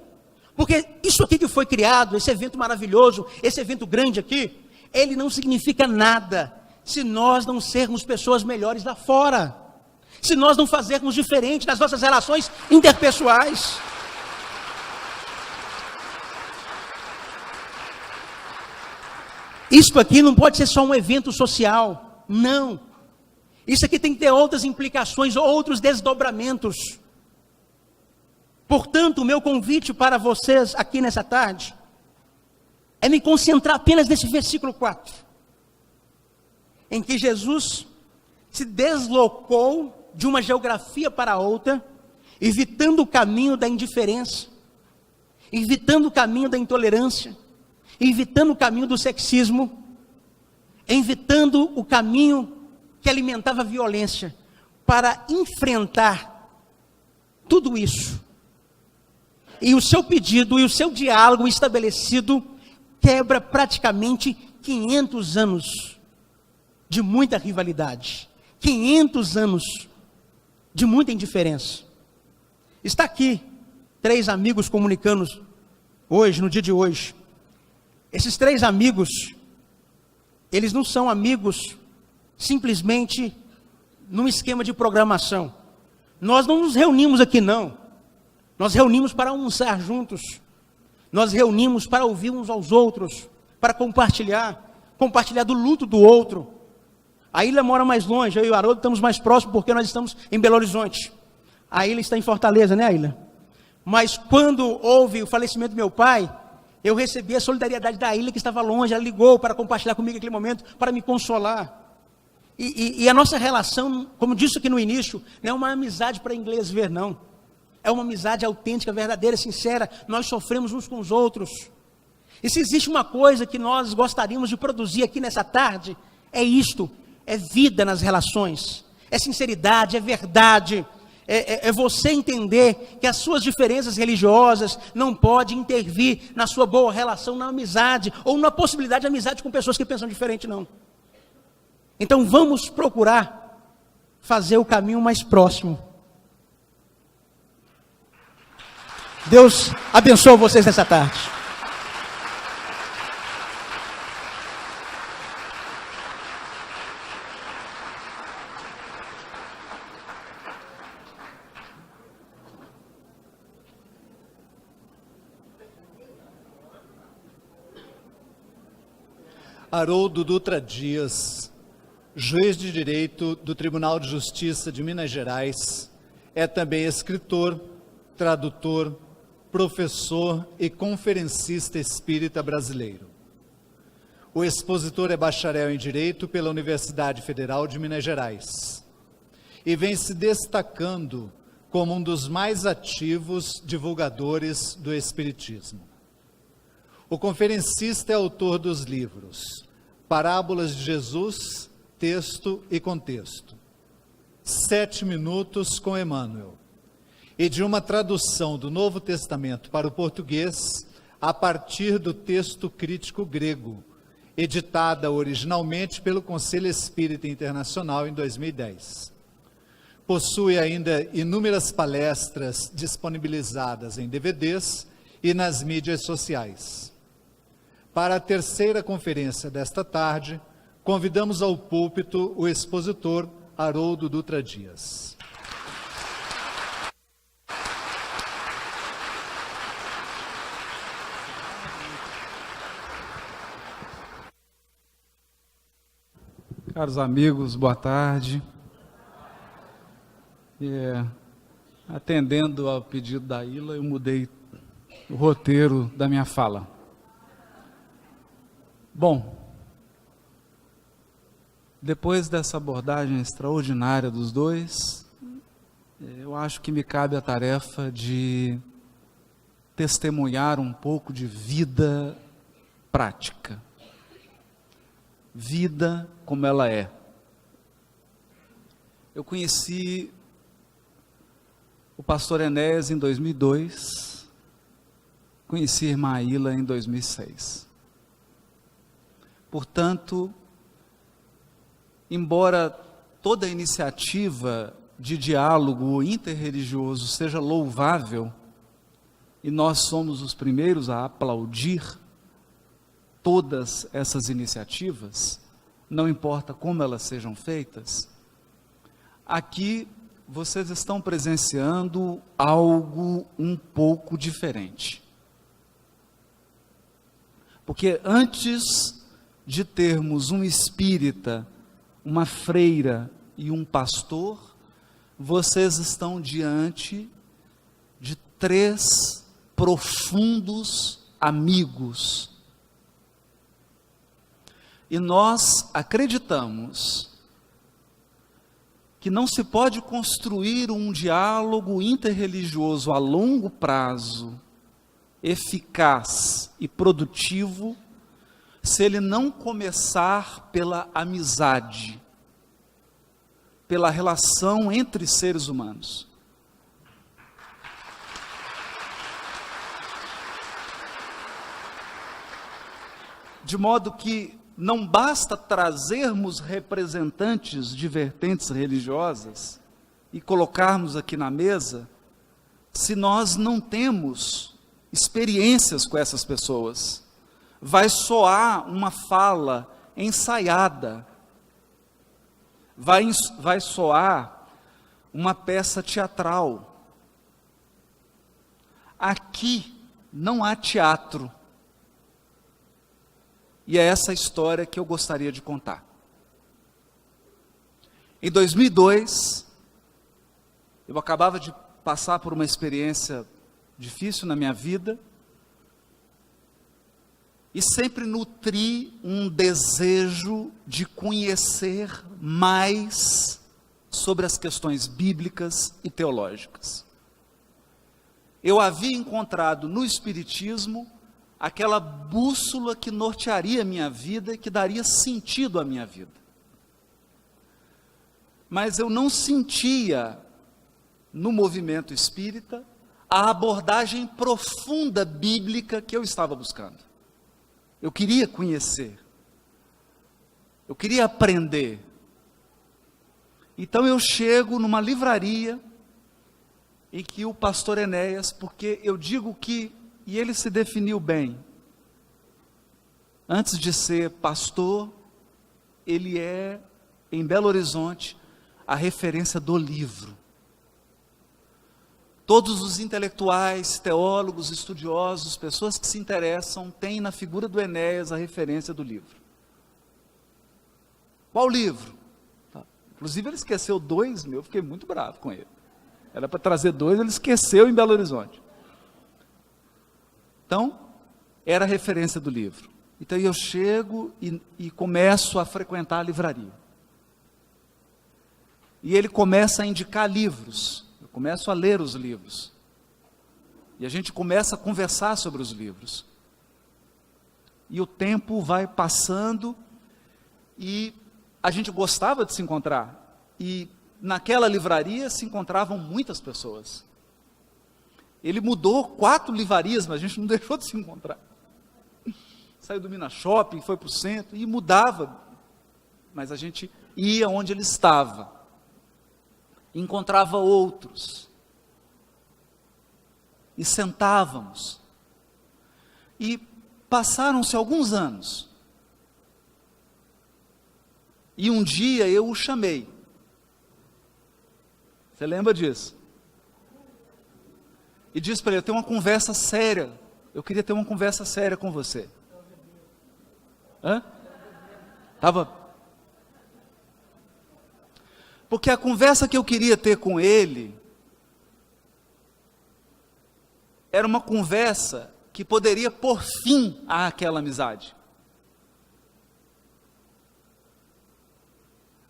Porque isso aqui que foi criado, esse evento maravilhoso, esse evento grande aqui, ele não significa nada se nós não sermos pessoas melhores lá fora, se nós não fazermos diferente nas nossas relações interpessoais. Isso aqui não pode ser só um evento social, não. Isso aqui tem que ter outras implicações, outros desdobramentos. Portanto, o meu convite para vocês aqui nessa tarde é me concentrar apenas nesse versículo 4, em que Jesus se deslocou de uma geografia para outra, evitando o caminho da indiferença, evitando o caminho da intolerância, evitando o caminho do sexismo, evitando o caminho que alimentava a violência, para enfrentar tudo isso. E o seu pedido e o seu diálogo estabelecido quebra praticamente 500 anos de muita rivalidade, 500 anos de muita indiferença. Está aqui 3 amigos comunicando hoje, no dia de hoje. Esses 3 amigos, eles não são amigos simplesmente num esquema de programação. Nós não nos reunimos aqui, não. Nós reunimos para almoçar juntos. Nós reunimos para ouvir uns aos outros, para compartilhar do luto do outro. A Ilha mora mais longe, eu e o Haroldo estamos mais próximos porque nós estamos em Belo Horizonte. A Ilha está em Fortaleza, né, Ilha? Mas quando houve o falecimento do meu pai, eu recebi a solidariedade da Ilha, que estava longe. Ela ligou para compartilhar comigo aquele momento, para me consolar. E a nossa relação, como disse aqui no início, não é uma amizade para inglês ver, não. É uma amizade autêntica, verdadeira, sincera. Nós sofremos uns com os outros. E se existe uma coisa que nós gostaríamos de produzir aqui nessa tarde, é isto: é vida nas relações, é sinceridade, é verdade, é você entender que as suas diferenças religiosas não podem intervir na sua boa relação, na amizade, ou na possibilidade de amizade com pessoas que pensam diferente, não. Então vamos procurar fazer o caminho mais próximo. Deus abençoe vocês nessa tarde. Haroldo Dutra Dias, juiz de direito do Tribunal de Justiça de Minas Gerais, é também escritor, tradutor, professor e conferencista espírita brasileiro. O expositor é bacharel em Direito pela Universidade Federal de Minas Gerais e vem se destacando como um dos mais ativos divulgadores do Espiritismo. O conferencista é autor dos livros Parábolas de Jesus, Texto e Contexto, 7 Minutos com Emmanuel, e de uma tradução do Novo Testamento para o português a partir do texto crítico grego, editada originalmente pelo Conselho Espírita Internacional em 2010. Possui ainda inúmeras palestras disponibilizadas em DVDs e nas mídias sociais. Para a terceira conferência desta tarde, convidamos ao púlpito o expositor Haroldo Dutra Dias. Caros amigos, boa tarde. Atendendo ao pedido da Ilha, eu mudei o roteiro da minha fala. Bom, depois dessa abordagem extraordinária dos dois, eu acho que me cabe a tarefa de testemunhar um pouco de vida prática. Vida como ela é. Eu conheci o pastor Enéas em 2002, conheci a irmã Aila em 2006. Portanto, embora toda iniciativa de diálogo interreligioso seja louvável, e nós somos os primeiros a aplaudir todas essas iniciativas, não importa como elas sejam feitas, aqui vocês estão presenciando algo um pouco diferente. Porque antes de termos um espírita, uma freira e um pastor, vocês estão diante de 3 profundos amigos. E nós acreditamos que não se pode construir um diálogo interreligioso a longo prazo, eficaz e produtivo, se ele não começar pela amizade, pela relação entre seres humanos. De modo que não basta trazermos representantes de vertentes religiosas e colocarmos aqui na mesa, se nós não temos experiências com essas pessoas. Vai soar uma fala ensaiada, vai soar uma peça teatral. Aqui não há teatro. E é essa história que eu gostaria de contar. Em 2002, eu acabava de passar por uma experiência difícil na minha vida, e sempre nutri um desejo de conhecer mais sobre as questões bíblicas e teológicas. Eu havia encontrado no Espiritismo aquela bússola que nortearia a minha vida e que daria sentido à minha vida. Mas eu não sentia no movimento espírita a abordagem profunda bíblica que eu estava buscando. Eu queria conhecer, eu queria aprender. Então eu chego numa livraria em que o pastor Enéas, porque eu digo que, e ele se definiu bem, antes de ser pastor, ele é, em Belo Horizonte, a referência do livro. Todos os intelectuais, teólogos, estudiosos, pessoas que se interessam, têm na figura do Enéas a referência do livro. Qual livro? Inclusive ele esqueceu 2 eu fiquei muito bravo com ele. Era para trazer 2, ele esqueceu em Belo Horizonte. Então, era a referência do livro. Então eu chego e começo a frequentar a livraria. E ele começa a indicar livros. Eu começo a ler os livros. E a gente começa a conversar sobre os livros. E o tempo vai passando e a gente gostava de se encontrar. E naquela livraria se encontravam muitas pessoas. Ele mudou 4 livrarias, mas a gente não deixou de se encontrar. Saiu do Minas Shopping, foi para o centro e mudava. Mas a gente ia onde ele estava. Encontrava outros. E sentávamos. E passaram-se alguns anos. E um dia eu o chamei. Você lembra disso? E disse para ele, eu tenho uma conversa séria. Eu queria ter uma conversa séria com você. Hã? Porque a conversa que eu queria ter com ele era uma conversa que poderia pôr fim àquela amizade.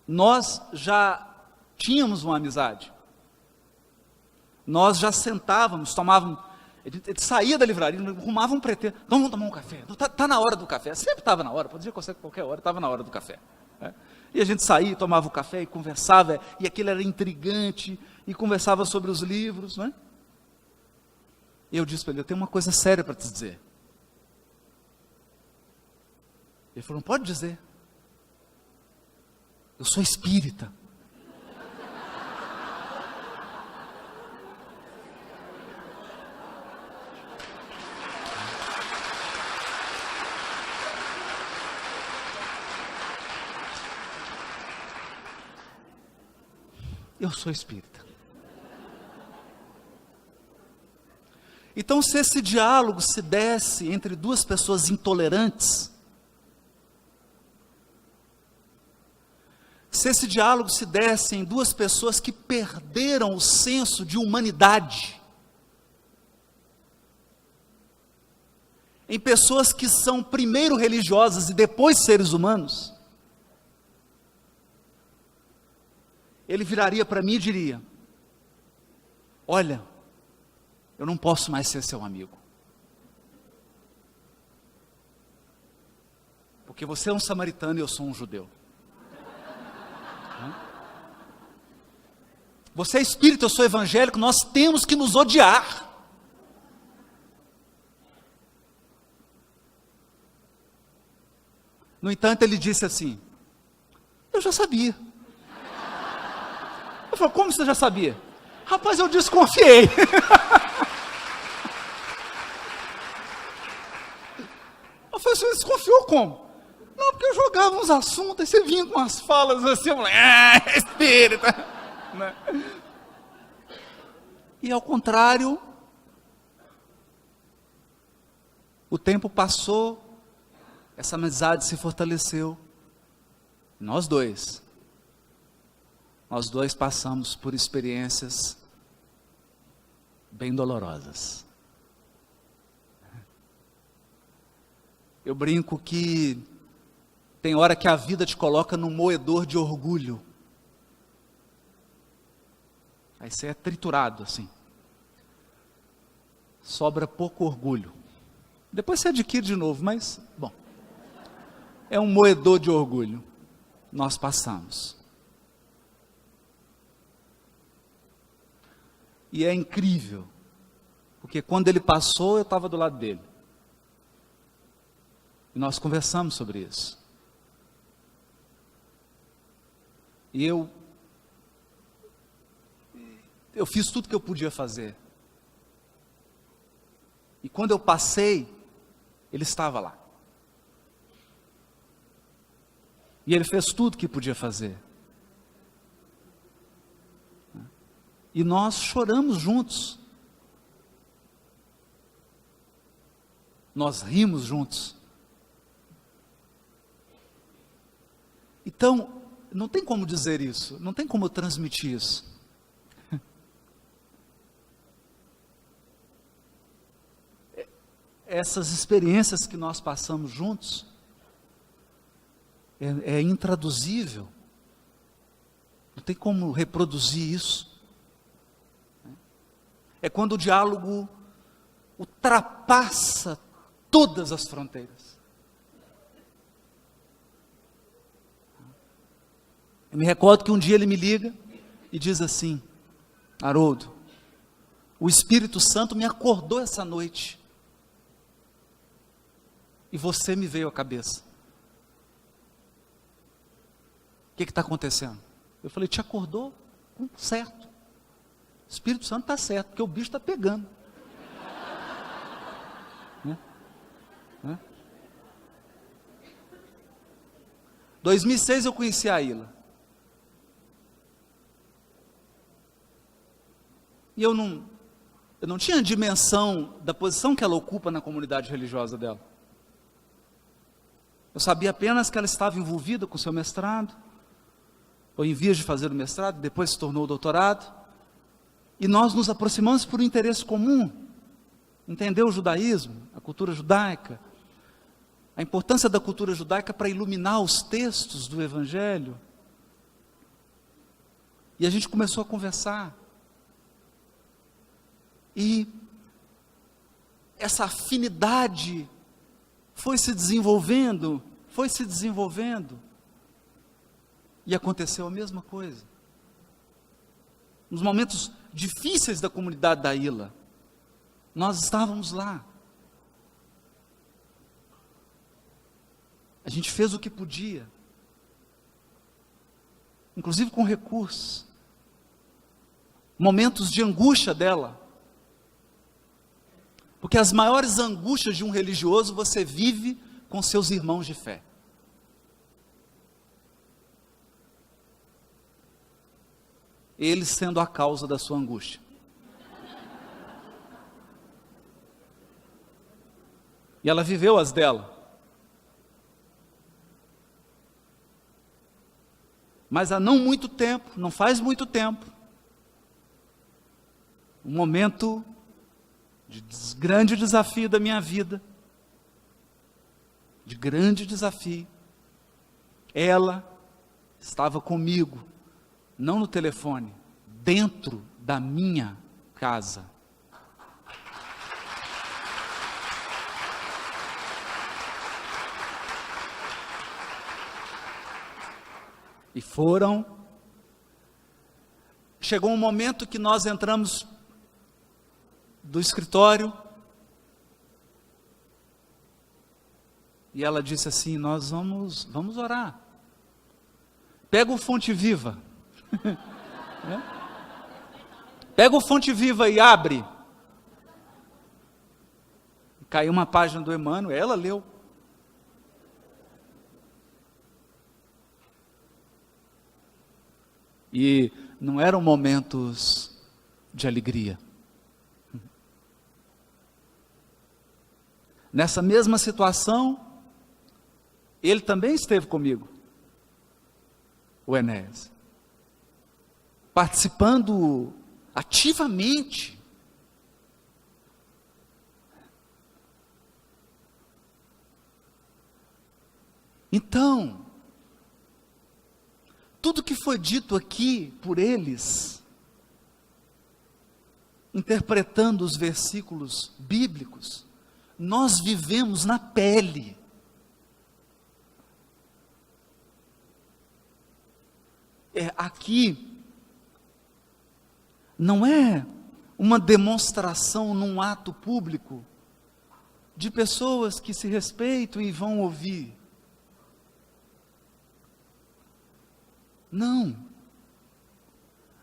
Nós já tínhamos uma amizade. Nós já sentávamos, tomávamos, Ele saía da livraria, arrumava um pretexto. Então vamos tomar um café. Está na hora do café. Sempre estava na hora, podia ser qualquer hora, estava na hora do café. Né? E a gente saía, tomava o café e conversava, e aquilo era intrigante, e conversava sobre os livros. Né? E eu disse para ele, eu tenho uma coisa séria para te dizer. Ele falou, não pode dizer. Eu sou espírita. Eu sou espírita. Então, se esse diálogo se desse entre duas pessoas intolerantes, se esse diálogo se desse em duas pessoas que perderam o senso de humanidade, em pessoas que são primeiro religiosas e depois seres humanos, ele viraria para mim e diria, olha, eu não posso mais ser seu amigo. Porque você é um samaritano e eu sou um judeu. Você é espírita, eu sou evangélico, nós temos que nos odiar. No entanto, ele disse assim, eu já sabia. Eu falei, como você já sabia? Rapaz, eu desconfiei. Eu falei, você desconfiou como? Não, porque eu jogava uns assuntos, aí você vinha com umas falas assim, eu falei, espírita. Né? E ao contrário, o tempo passou, essa amizade se fortaleceu. Nós dois passamos por experiências bem dolorosas. Eu brinco que tem hora que a vida te coloca num moedor de orgulho. Aí você é triturado assim. Sobra pouco orgulho. Depois você adquire de novo, mas, bom. É um moedor de orgulho. Nós passamos. E é incrível, porque quando ele passou, eu estava do lado dele. E nós conversamos sobre isso. E eu fiz tudo que eu podia fazer. E quando eu passei, ele estava lá. E ele fez tudo que podia fazer. E nós choramos juntos. Nós rimos juntos. Então, não tem como dizer isso, não tem como transmitir isso. Essas experiências que nós passamos juntos, é intraduzível. Não tem como reproduzir isso. É quando o diálogo ultrapassa todas as fronteiras. Eu me recordo que um dia ele me liga e diz assim, Haroldo, o Espírito Santo me acordou essa noite e você me veio à cabeça. O que está acontecendo? Eu falei, te acordou? Certo. O Espírito Santo está certo, porque o bicho está pegando. 2006 eu conheci a Ilha. E eu não tinha dimensão da posição que ela ocupa na comunidade religiosa dela. Eu sabia apenas que ela estava envolvida com seu mestrado, ou em vias de fazer o mestrado, depois se tornou o doutorado, e nós nos aproximamos por um interesse comum, entender o judaísmo, a cultura judaica, a importância da cultura judaica para iluminar os textos do Evangelho. E a gente começou a conversar. E essa afinidade foi se desenvolvendo, e aconteceu a mesma coisa. Nos momentos difíceis da comunidade da Ilha, nós estávamos lá. A gente fez o que podia, inclusive com recursos. Momentos de angústia dela, porque as maiores angústias de um religioso você vive com seus irmãos de fé. Eles sendo a causa da sua angústia. E ela viveu as dela. Mas há não muito tempo, não faz muito tempo, um momento de grande desafio da minha vida, de grande desafio, ela estava comigo, não no telefone, dentro da minha casa. E chegou um momento que nós entramos do escritório, e ela disse assim: nós vamos orar. Pega o Fonte Viva. Pega o Fonte Viva e abre. Caiu uma página do Emmanuel, ela leu. E não eram momentos de alegria. Nessa mesma situação, ele também esteve comigo, o Enéas, participando ativamente. Então, tudo que foi dito aqui por eles, interpretando os versículos bíblicos, nós vivemos na pele. Aqui não é uma demonstração num ato público de pessoas que se respeitam e vão ouvir. Não.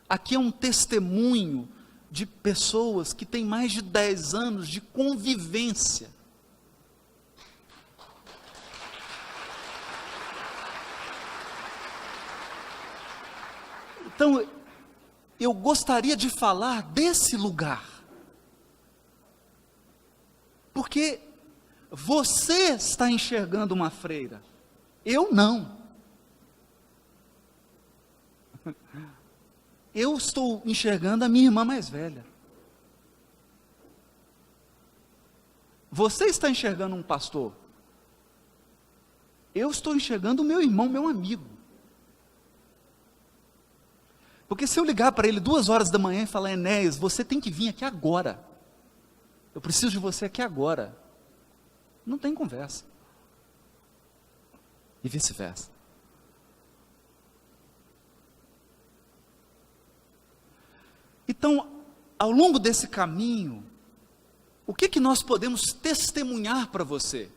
Aqui é um testemunho de pessoas que têm mais de 10 anos de convivência. Então, eu gostaria de falar desse lugar, porque você está enxergando uma freira, eu não. Eu estou enxergando a minha irmã mais velha. Você está enxergando um pastor. Eu estou enxergando o meu irmão, meu amigo. Porque se eu ligar para ele 2 horas da manhã e falar: Enéas, você tem que vir aqui agora. Eu preciso de você aqui agora. Não tem conversa. E vice-versa. Então, ao longo desse caminho, o que nós podemos testemunhar para você?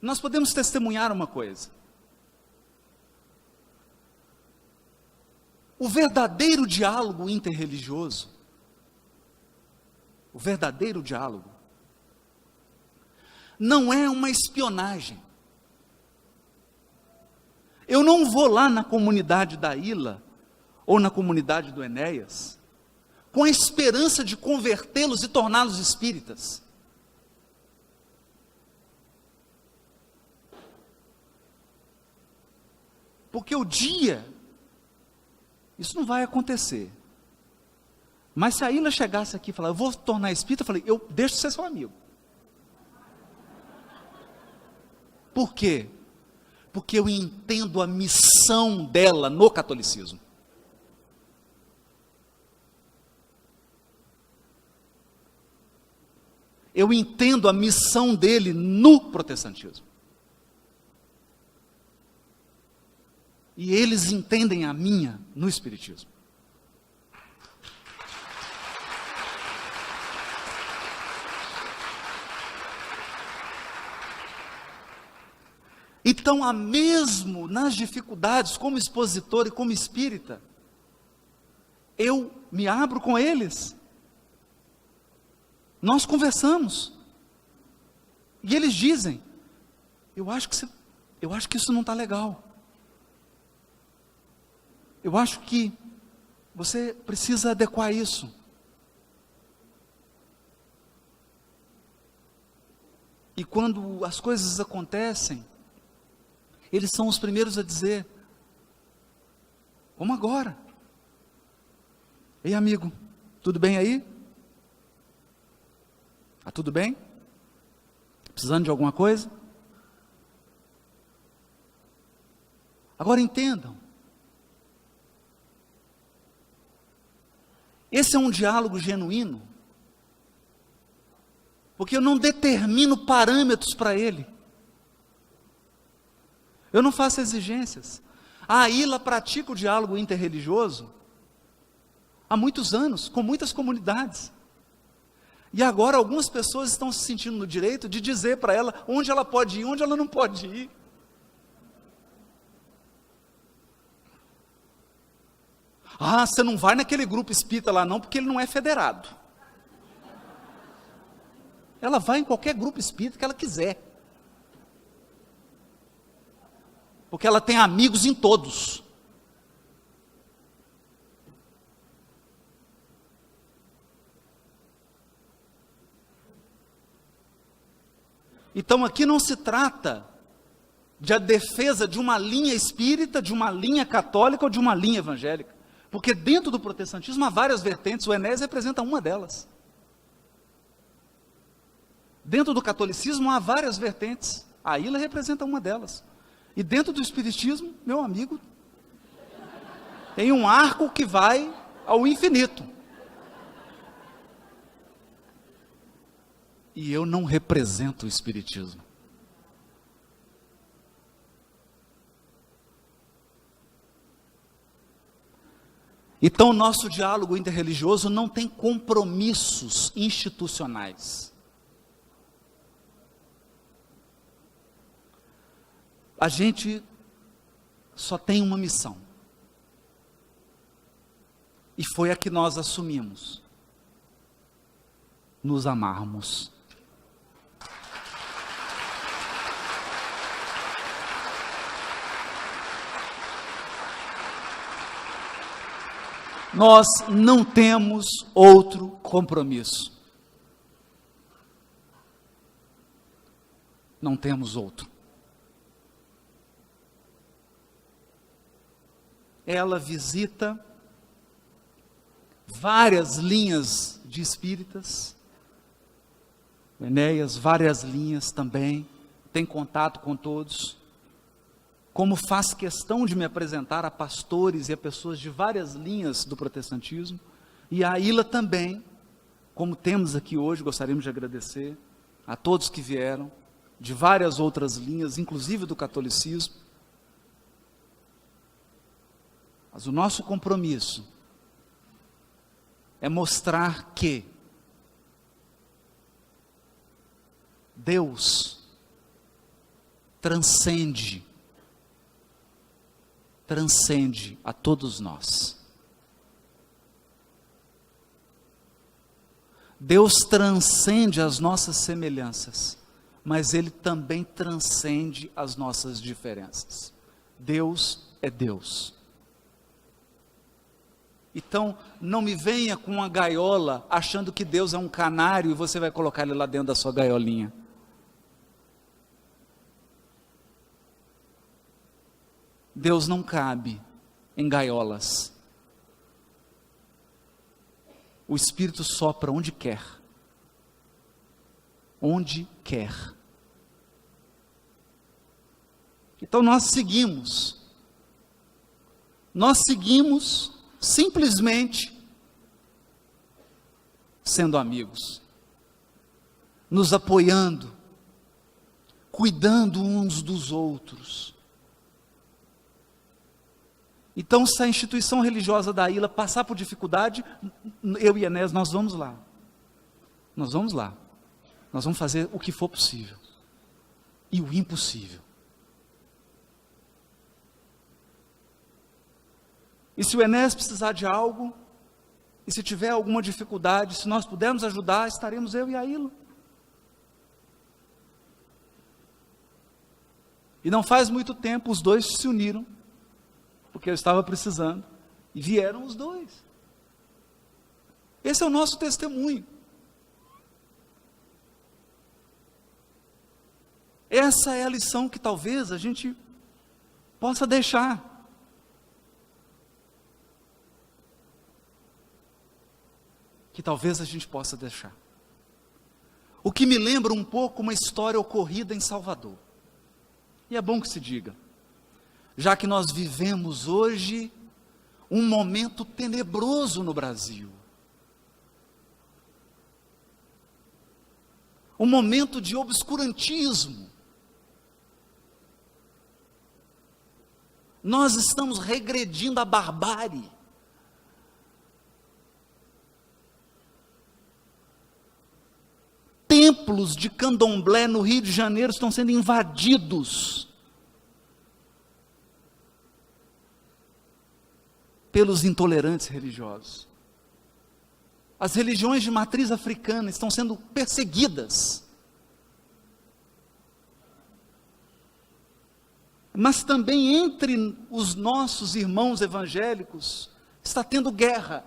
Nós podemos testemunhar uma coisa. O verdadeiro diálogo interreligioso, o verdadeiro diálogo, não é uma espionagem. Eu não vou lá na comunidade da Ilha, ou na comunidade do Enéas, com a esperança de convertê-los e torná-los espíritas. Porque o dia, isso não vai acontecer. Mas se a Ilha chegasse aqui e falar: eu vou tornar espírita, eu falei: eu deixo de ser seu amigo. Por quê? Porque eu entendo a missão dela no catolicismo. eu entendo a missão dele no protestantismo. E eles entendem a minha no espiritismo. Então, há mesmo nas dificuldades, como expositor e como espírita, eu me abro com eles. Nós conversamos. E eles dizem, eu acho que isso não está legal. Eu acho que você precisa adequar isso. E quando as coisas acontecem, eles são os primeiros a dizer, como agora? Ei, amigo, tudo bem aí? Tá tudo bem? Precisando de alguma coisa? Agora entendam. Esse é um diálogo genuíno, porque eu não determino parâmetros para ele. Eu não faço exigências. A Ilha pratica o diálogo interreligioso há muitos anos, com muitas comunidades. E agora algumas pessoas estão se sentindo no direito de dizer para ela onde ela pode ir, onde ela não pode ir. Ah, você não vai naquele grupo espírita lá não, porque ele não é federado. Ela vai em qualquer grupo espírita que ela quiser. Porque ela tem amigos em todos. Então aqui não se trata de a defesa de uma linha espírita, de uma linha católica ou de uma linha evangélica. Porque dentro do protestantismo há várias vertentes, o Enés representa uma delas. Dentro do catolicismo há várias vertentes, a Ilha representa uma delas. E dentro do espiritismo, meu amigo, tem um arco que vai ao infinito. E eu não represento o espiritismo. Então, o nosso diálogo interreligioso não tem compromissos institucionais. A gente só tem uma missão. E foi a que nós assumimos. Nos amarmos. Nós não temos outro compromisso. Não temos outro. Ela visita várias linhas de espíritas, Enéas, várias linhas também, tem contato com todos, como faz questão de me apresentar a pastores e a pessoas de várias linhas do protestantismo, e a Ilha também, como temos aqui hoje, gostaríamos de agradecer a todos que vieram, de várias outras linhas, inclusive do catolicismo. Mas o nosso compromisso é mostrar que Deus transcende a todos nós. Deus transcende as nossas semelhanças, mas Ele também transcende as nossas diferenças. Deus é Deus. Então, não me venha com uma gaiola achando que Deus é um canário e você vai colocar ele lá dentro da sua gaiolinha. Deus não cabe em gaiolas. O Espírito sopra onde quer. Onde quer. Então nós seguimos simplesmente sendo amigos. nos apoiando, cuidando uns dos outros. Então, se a instituição religiosa da ilha passar por dificuldade, eu e Enéas, nós vamos lá. Nós vamos lá. Nós vamos fazer o que for possível. E o impossível. E se o Enéas precisar de algo, e se tiver alguma dificuldade, se nós pudermos ajudar, estaremos eu e a Ilha. E não faz muito tempo, os dois se uniram, porque eu estava precisando, e vieram os dois. Esse é o nosso testemunho. Essa é a lição que talvez a gente possa deixar. Que talvez a gente possa deixar. O que me lembra um pouco uma história ocorrida em Salvador. E é bom que se diga, já que nós vivemos hoje um momento tenebroso no Brasil. Um momento de obscurantismo. Nós estamos regredindo à barbárie. Templos de candomblé no Rio de Janeiro estão sendo invadidos pelos intolerantes religiosos. As religiões de matriz africana estão sendo perseguidas. Mas também entre os nossos irmãos evangélicos está tendo guerra.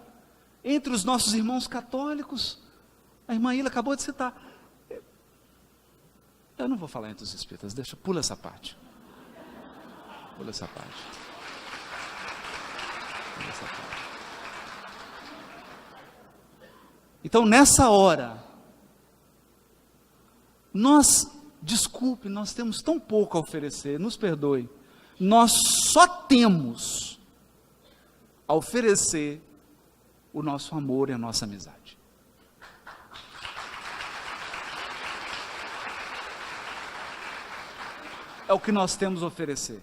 Entre os nossos irmãos católicos, a irmã Ilha acabou de citar. Eu não vou falar entre os espíritas, pula essa parte. Pula essa parte. Pula essa parte. Então, nessa hora, desculpe, nós temos tão pouco a oferecer, nos perdoe. Nós só temos a oferecer o nosso amor e a nossa amizade. É o que nós temos a oferecer.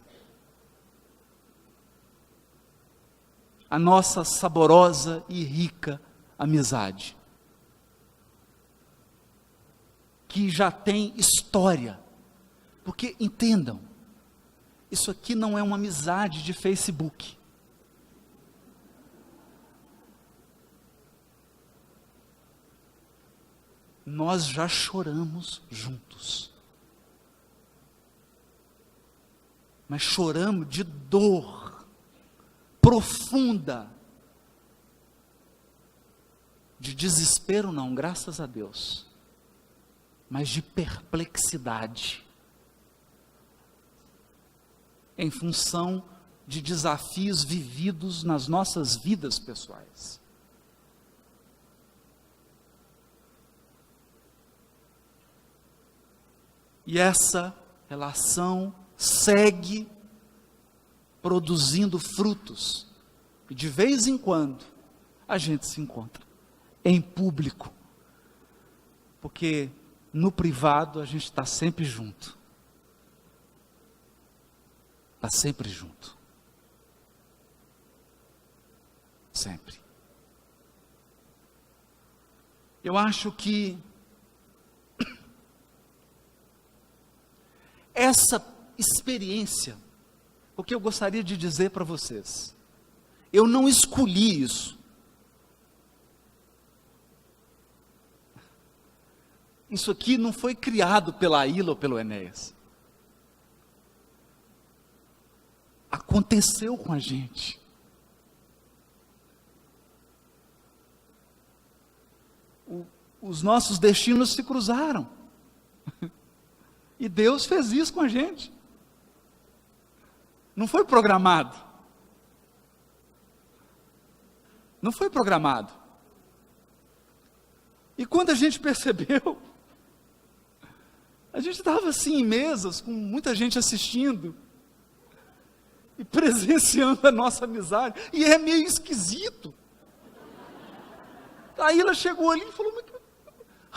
A nossa saborosa e rica amizade. Que já tem história. Porque, entendam, isso aqui não é uma amizade de Facebook. Nós já choramos juntos. Mas choramos de dor profunda, de desespero não, graças a Deus, mas de perplexidade, em função de desafios vividos nas nossas vidas pessoais. E essa relação segue produzindo frutos, e de vez em quando a gente se encontra em público, porque no privado a gente está sempre junto, está sempre junto, sempre. Eu acho que essa experiência, o que eu gostaria de dizer para vocês, eu não escolhi isso. Isso aqui não foi criado pela Ilha ou pelo Enéas. Aconteceu com a gente. Os nossos destinos se cruzaram. E Deus fez isso com a gente. Não foi programado. Não foi programado. E quando a gente percebeu, a gente estava assim em mesas, com muita gente assistindo, e presenciando a nossa amizade, e é meio esquisito. Aí ela chegou ali e falou,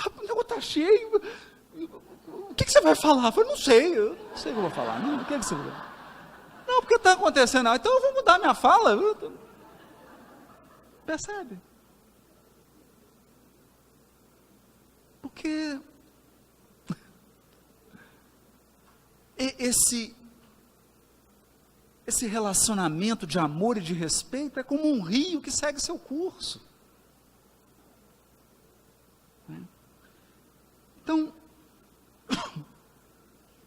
O negócio está cheio. O que você vai falar? Eu falei, não sei o que eu vou falar. Não, o que você vai falar? Não, porque está acontecendo. Não, então eu vou mudar minha fala. Percebe? Porque esse relacionamento de amor e de respeito é como um rio que segue seu curso. Então,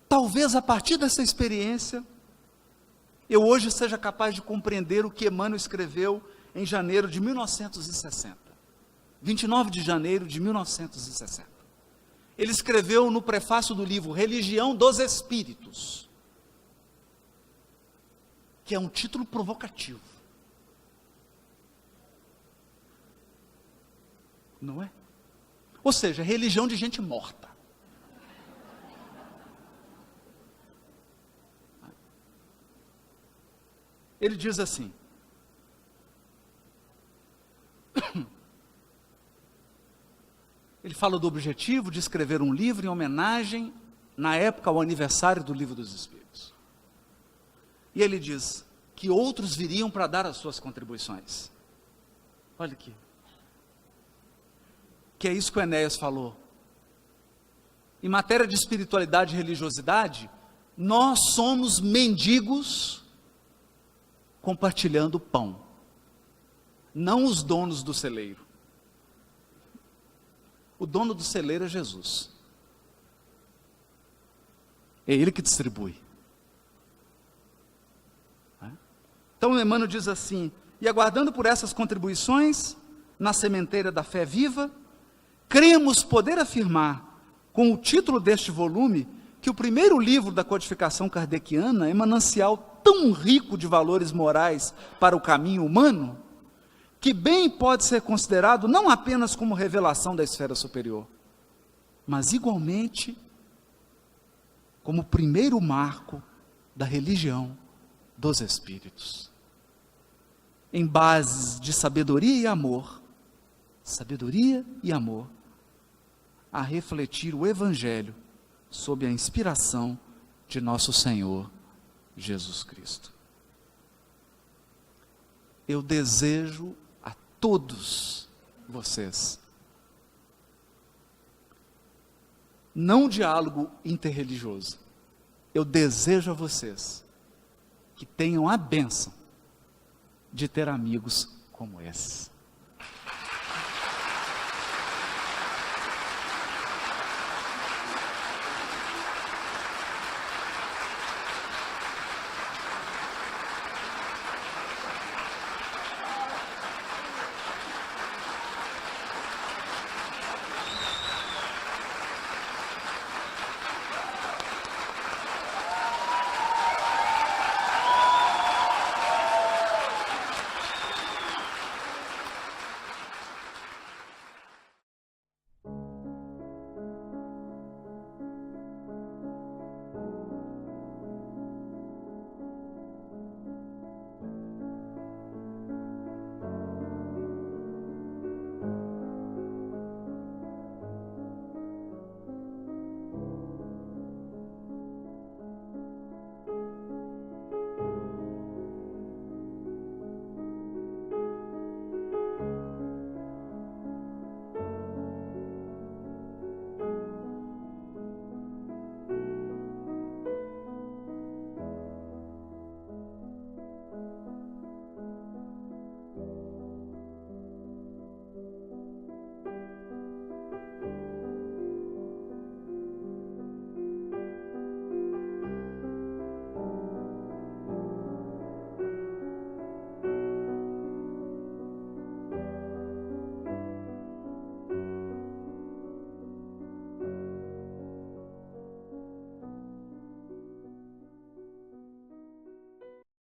talvez a partir dessa experiência, eu hoje seja capaz de compreender o que Emmanuel escreveu em janeiro de 1960. 29 de janeiro de 1960. Ele escreveu no prefácio do livro Religião dos Espíritos, que é um título provocativo. Não é? Ou seja, religião de gente morta. Ele diz assim: ele fala do objetivo de escrever um livro em homenagem, na época, ao aniversário do Livro dos Espíritos. E ele diz que outros viriam para dar as suas contribuições. Olha aqui. Que é isso que o Enéas falou. Em matéria de espiritualidade e religiosidade, nós somos mendigos compartilhando pão, não os donos do celeiro. O dono do celeiro é Jesus. É Ele que distribui. Então Emmanuel diz assim: e aguardando por essas contribuições, na sementeira da fé viva, cremos poder afirmar, com o título deste volume, que o primeiro livro da codificação kardeciana é manancial tão rico de valores morais para o caminho humano, que bem pode ser considerado não apenas como revelação da esfera superior, mas igualmente como o primeiro marco da religião dos espíritos. Em bases de sabedoria e amor, a refletir o Evangelho sob a inspiração de nosso Senhor Jesus Cristo. Eu desejo a todos vocês, não diálogo interreligioso, eu desejo a vocês que tenham a bênção de ter amigos como esses.